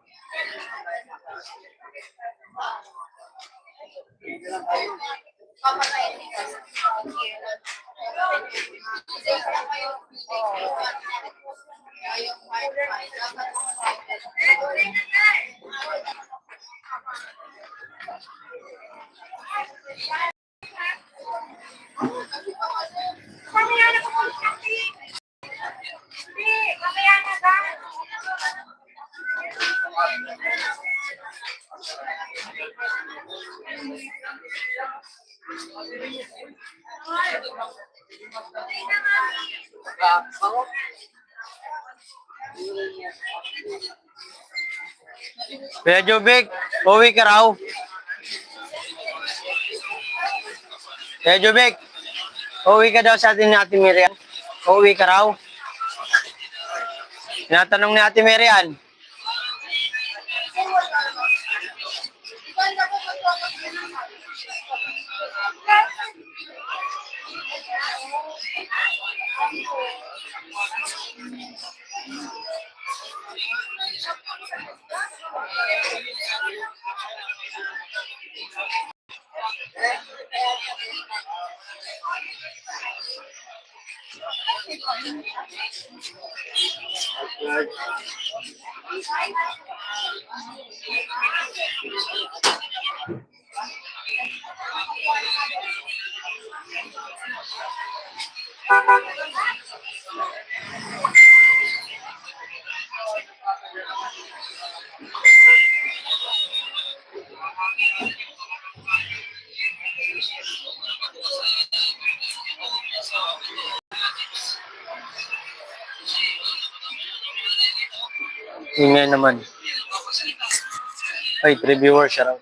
Kuya Jubik, uwi ka raw. Kuya Jubik, uwi ka daw sa atin ni Ate Miriam. Uwi ka raw. Tinatanong ni Ate Miriam. Ingay naman. Ay, 3 viewers siya raw.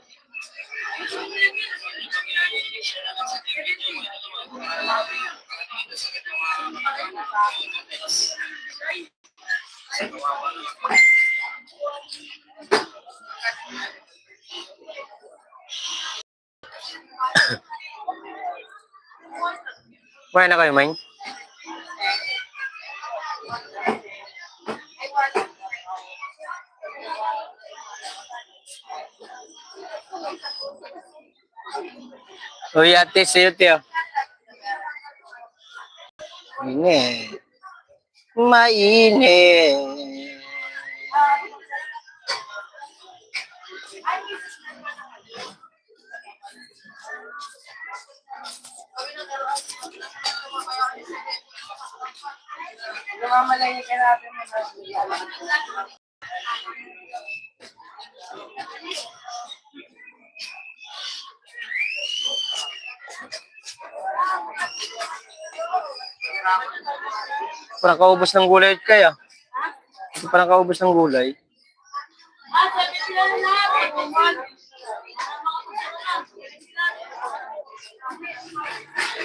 Kumain na kayo, Main? Uy, ate, sa'yo, tiyo. Mainit. Mainit. Lumamalayin ka natin mga Parang kaubos ng gulay kaya. Parang kaubos ng gulay.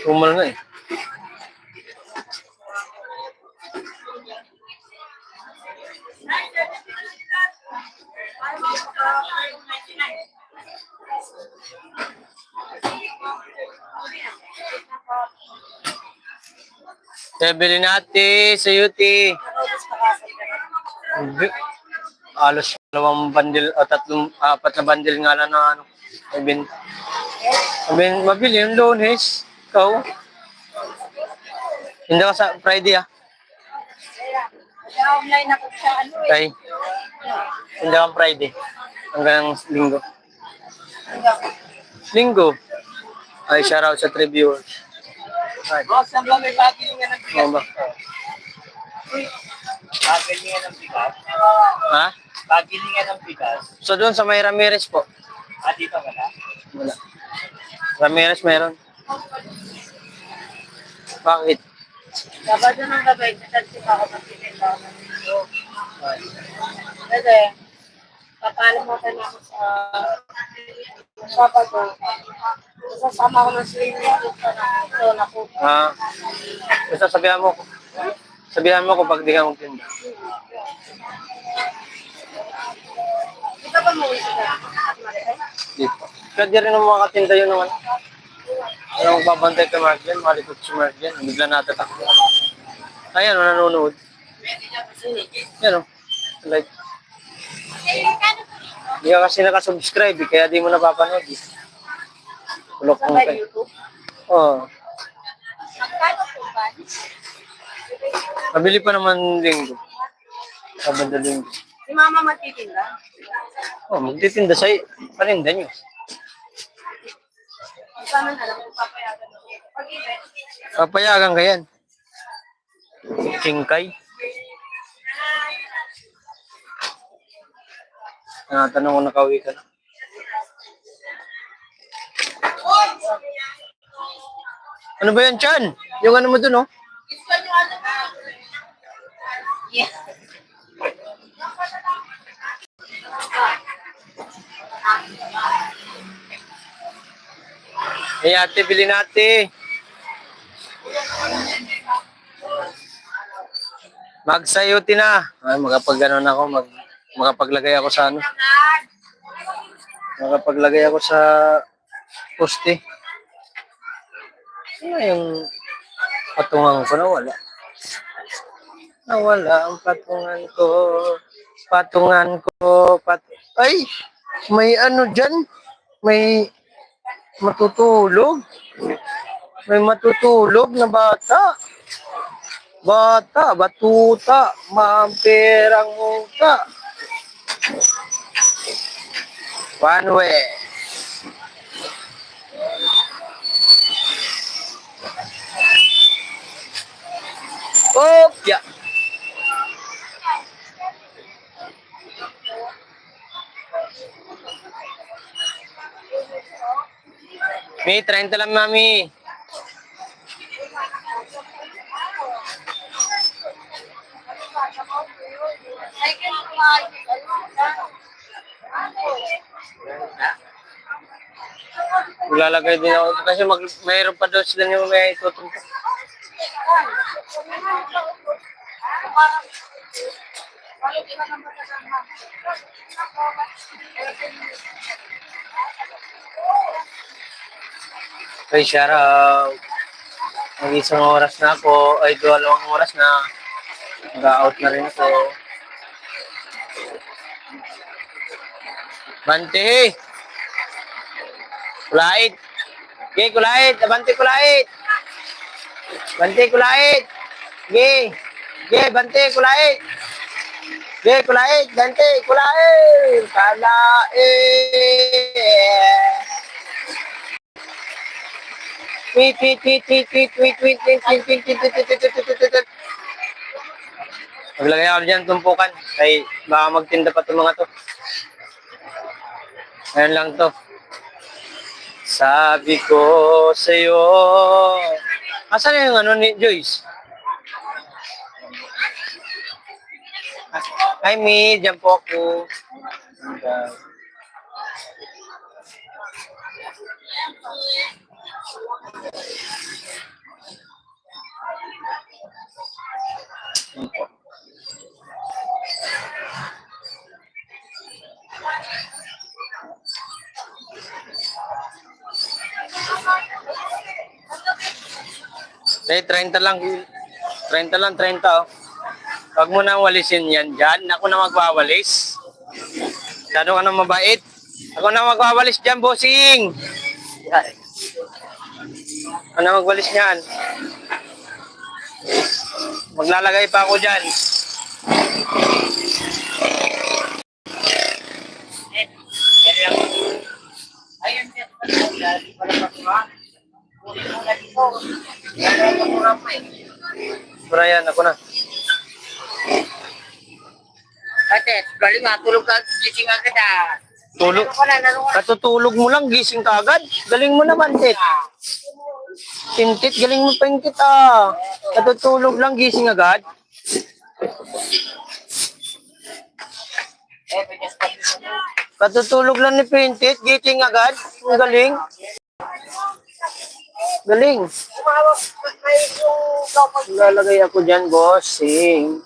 Umal na eh. Bili natin sa UT. Alos 2 bandil o 4 na bandil nga lang na ano. Mabili yung Lunes. Ikaw. Hindi ka sa Friday ah. kaya online ako sa ano eh. Okay. Hindi ka Friday. Hanggang Linggo. Linggo. Ay, shout out sa 3 viewers. Ay. Boss, saan ba may pagilingan ng bigas? Ano ba? Pagilingan ng bigas? Ha? Pagilingan ng bigas? So doon sa may Ramirez po. Ah, dito wala? Wala. Ramirez meron. Bakit? Sabado ng gabi, natansin ako ng pinag-awa. Ay. Kasi, papalo mo tayo ako sa Sabado. Sasama ko ng swimming pool sa na po. Ah, basta sabihan mo ko pag di ka magtinda. Di ka ba mo ito na? Dito. Pwede rin ang mga katinda yun naman. Ano magbabantay ka Mark yan, malikot si Mark yan. Bigla natatakbo. Ayan, nanonood. Yan o. Like. Hindi ka kasi nakasubscribe, kaya di mo napapanood. Tulok mo Sa kayo. YouTube? Oo. Magkano po ba? Nabili pa naman linggo. Sabado linggo. Si Mama matitinda? Oh, magtitinda sa paninda nyo. Sana na lang kung papayagan ako. Pag-event. Papayagan ka yan. Kingkay. Tanong ko nakauwi ka na. Ano ba yan, Chan? Yung ano mo dun, oh? Yeah. Eh, ate, bili na ate. Magsayuti na. Ay, makapag-ganon ako. Makapaglagay ako sa ano. Makapaglagay ako sa poste. Ano yung patungan ko? Nawala. Nawala ang patungan ko. Patungan ko. Ay! May ano dyan? May matutulog. May matutulog na bata. Batuta, maamperang muta. One way. Oh, yeah. May 30 lang, mami. Maglalagay din ako kasi mayroon pa daw sila yung may itutuntok. Ay, shout out. Mag-isang oras na ako. Ay, 2 oras na. Mag-out na rin ako. Bante! Kulait! Okay, kulait! Bante, kulait! Bante, kulait! Okay! Okay, bante, kulait! Okay, kulait! Bante, kulait! Kulait! Tweet, tweet, tweet, tweet, tweet, tweet, tweet, tweet, tweet, tweet, tweet, tweet, tweet, tweet, tweet, tweet, tweet. Maglagay ako dyan tumpukan. Kaya baka magtinda pa itong mga to. Ayan lang to. Sabi ko sa'yo. Asan na yung ano ni Joyce? Hi, Mi. Diyan po ako. Eh, 30 lang. 30 lang, 30 oh. Huwag mo na walisin yan dyan. Ako na magwawalis. Masyado ka na mabait. Ako na magwawalis dyan, bossing. Ako na magwalis niyan. Maglalagay pa ako dyan. Brian, ako na. Ate, galing matulog ka, gising agad ah. Tulog. Katutulog mo lang, gising ka agad. Galing mo naman, Tit. Tintit, galing mo pa yung tit, ah. Katutulog lang, gising agad. Katutulog lang ni Pintit, giting agad. Ang galing. Galing. Tumawag may yung dapat Lalagay ako dyan, bossing.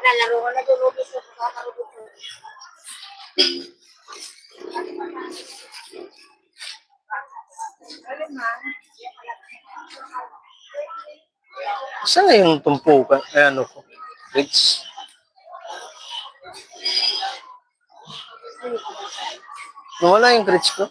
nalaro ko na tulog ito. Saan na yung tumpukan? Ay, ano ko? Rich. Nawala yung grits ko.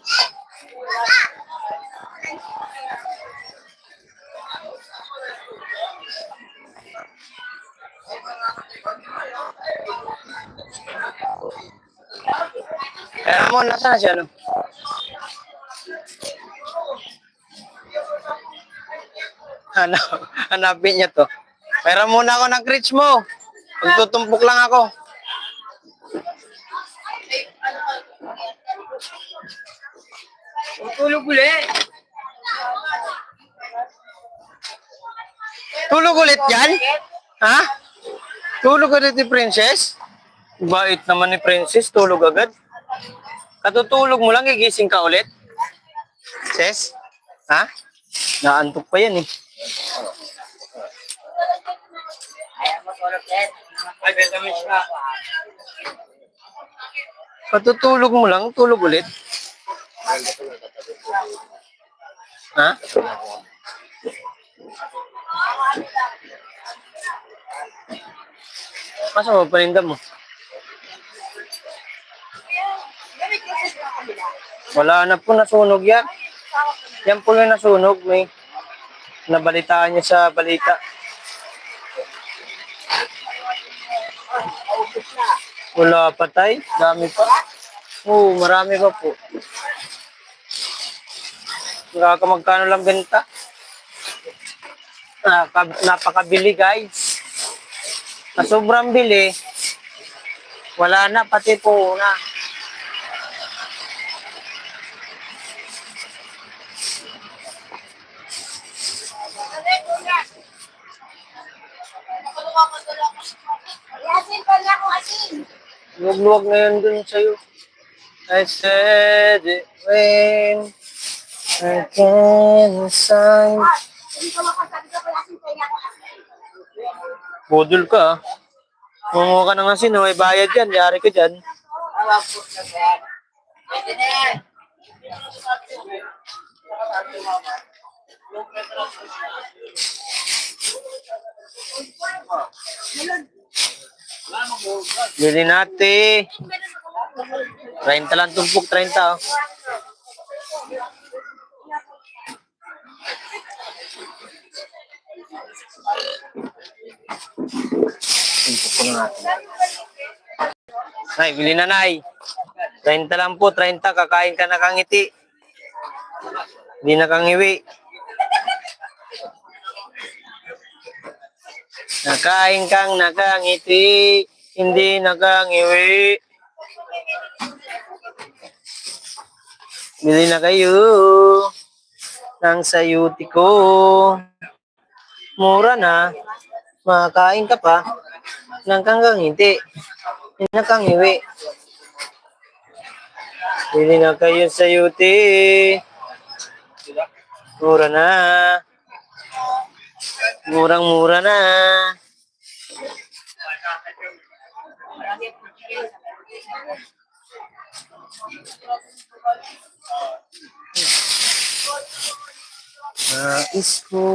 Kaya mo, nasa na siya, no? Hanapin niya to. Pera muna ako ng grits mo. Magtutumpok lang ako. Tulog ulit. Tulog ulit yan? Ha? Tulog ulit ni Princess? Bait naman ni Princess, tulog agad. Katutulog mo lang, gigising ka ulit? Ses? Ha? Naantok pa yan eh. Ay, vitamins na. Katutulog mo lang, tulog ulit? Ha? Masa mo, paninda mo? Wala na po, nasunog yan. Yan po yung nasunog. May nabalitaan niya sa balita. Wala pa tay, dami pa. Oo, marami pa po. Magkano lang benta. Napakabili guys. Na sobrang bili. Wala na, pati po na. Yasin pa niya ako asin. Luwag-luwag na yun dun sa'yo. I said it when I can sign. Hindi ko makasabi ko yasin pa niya ako asin. Budol ka ah. Mungo ka ng asin, may bayad yan. Yari ka dyan. Bili natin. 30 lang tumpok, 30 oh. Tumpok ko na natin. Nay, bili na nay. 30 lang po, 30. Kakain ka na kangiti. Hindi na kangiwi. Nakain kang nakangiti, hindi nakangiwi. Bili na kayo ng sayuti ko. Mura na, makakain ka pa ng kangangiti, hindi nakangiwi. Bili na kayo sayuti. Mura na. Murang-mura na. Nais ko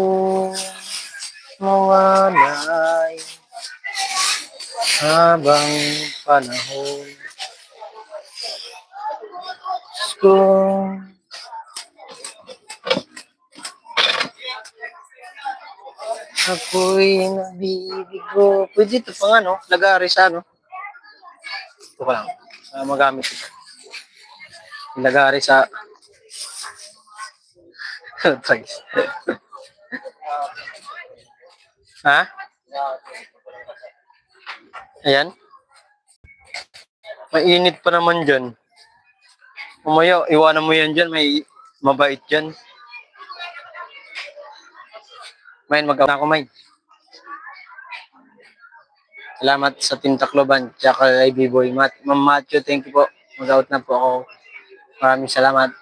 mawalay habang panahon. Nais ko ako'y nabibigo. Pwede ito pang ano, lagari sa ano. Ito pa lang. Magamit ito. Lagari sa... Thanks. Ha? Ayan. Mainit pa naman dyan. Mamaya, iwanan mo yan dyan. May mabait dyan. Main, mag-out na ako, May. Salamat sa Team Tacloban, tsaka kay B-Boy. Ma'am Matthew, thank you po. Mag-out na po ako. Maraming salamat.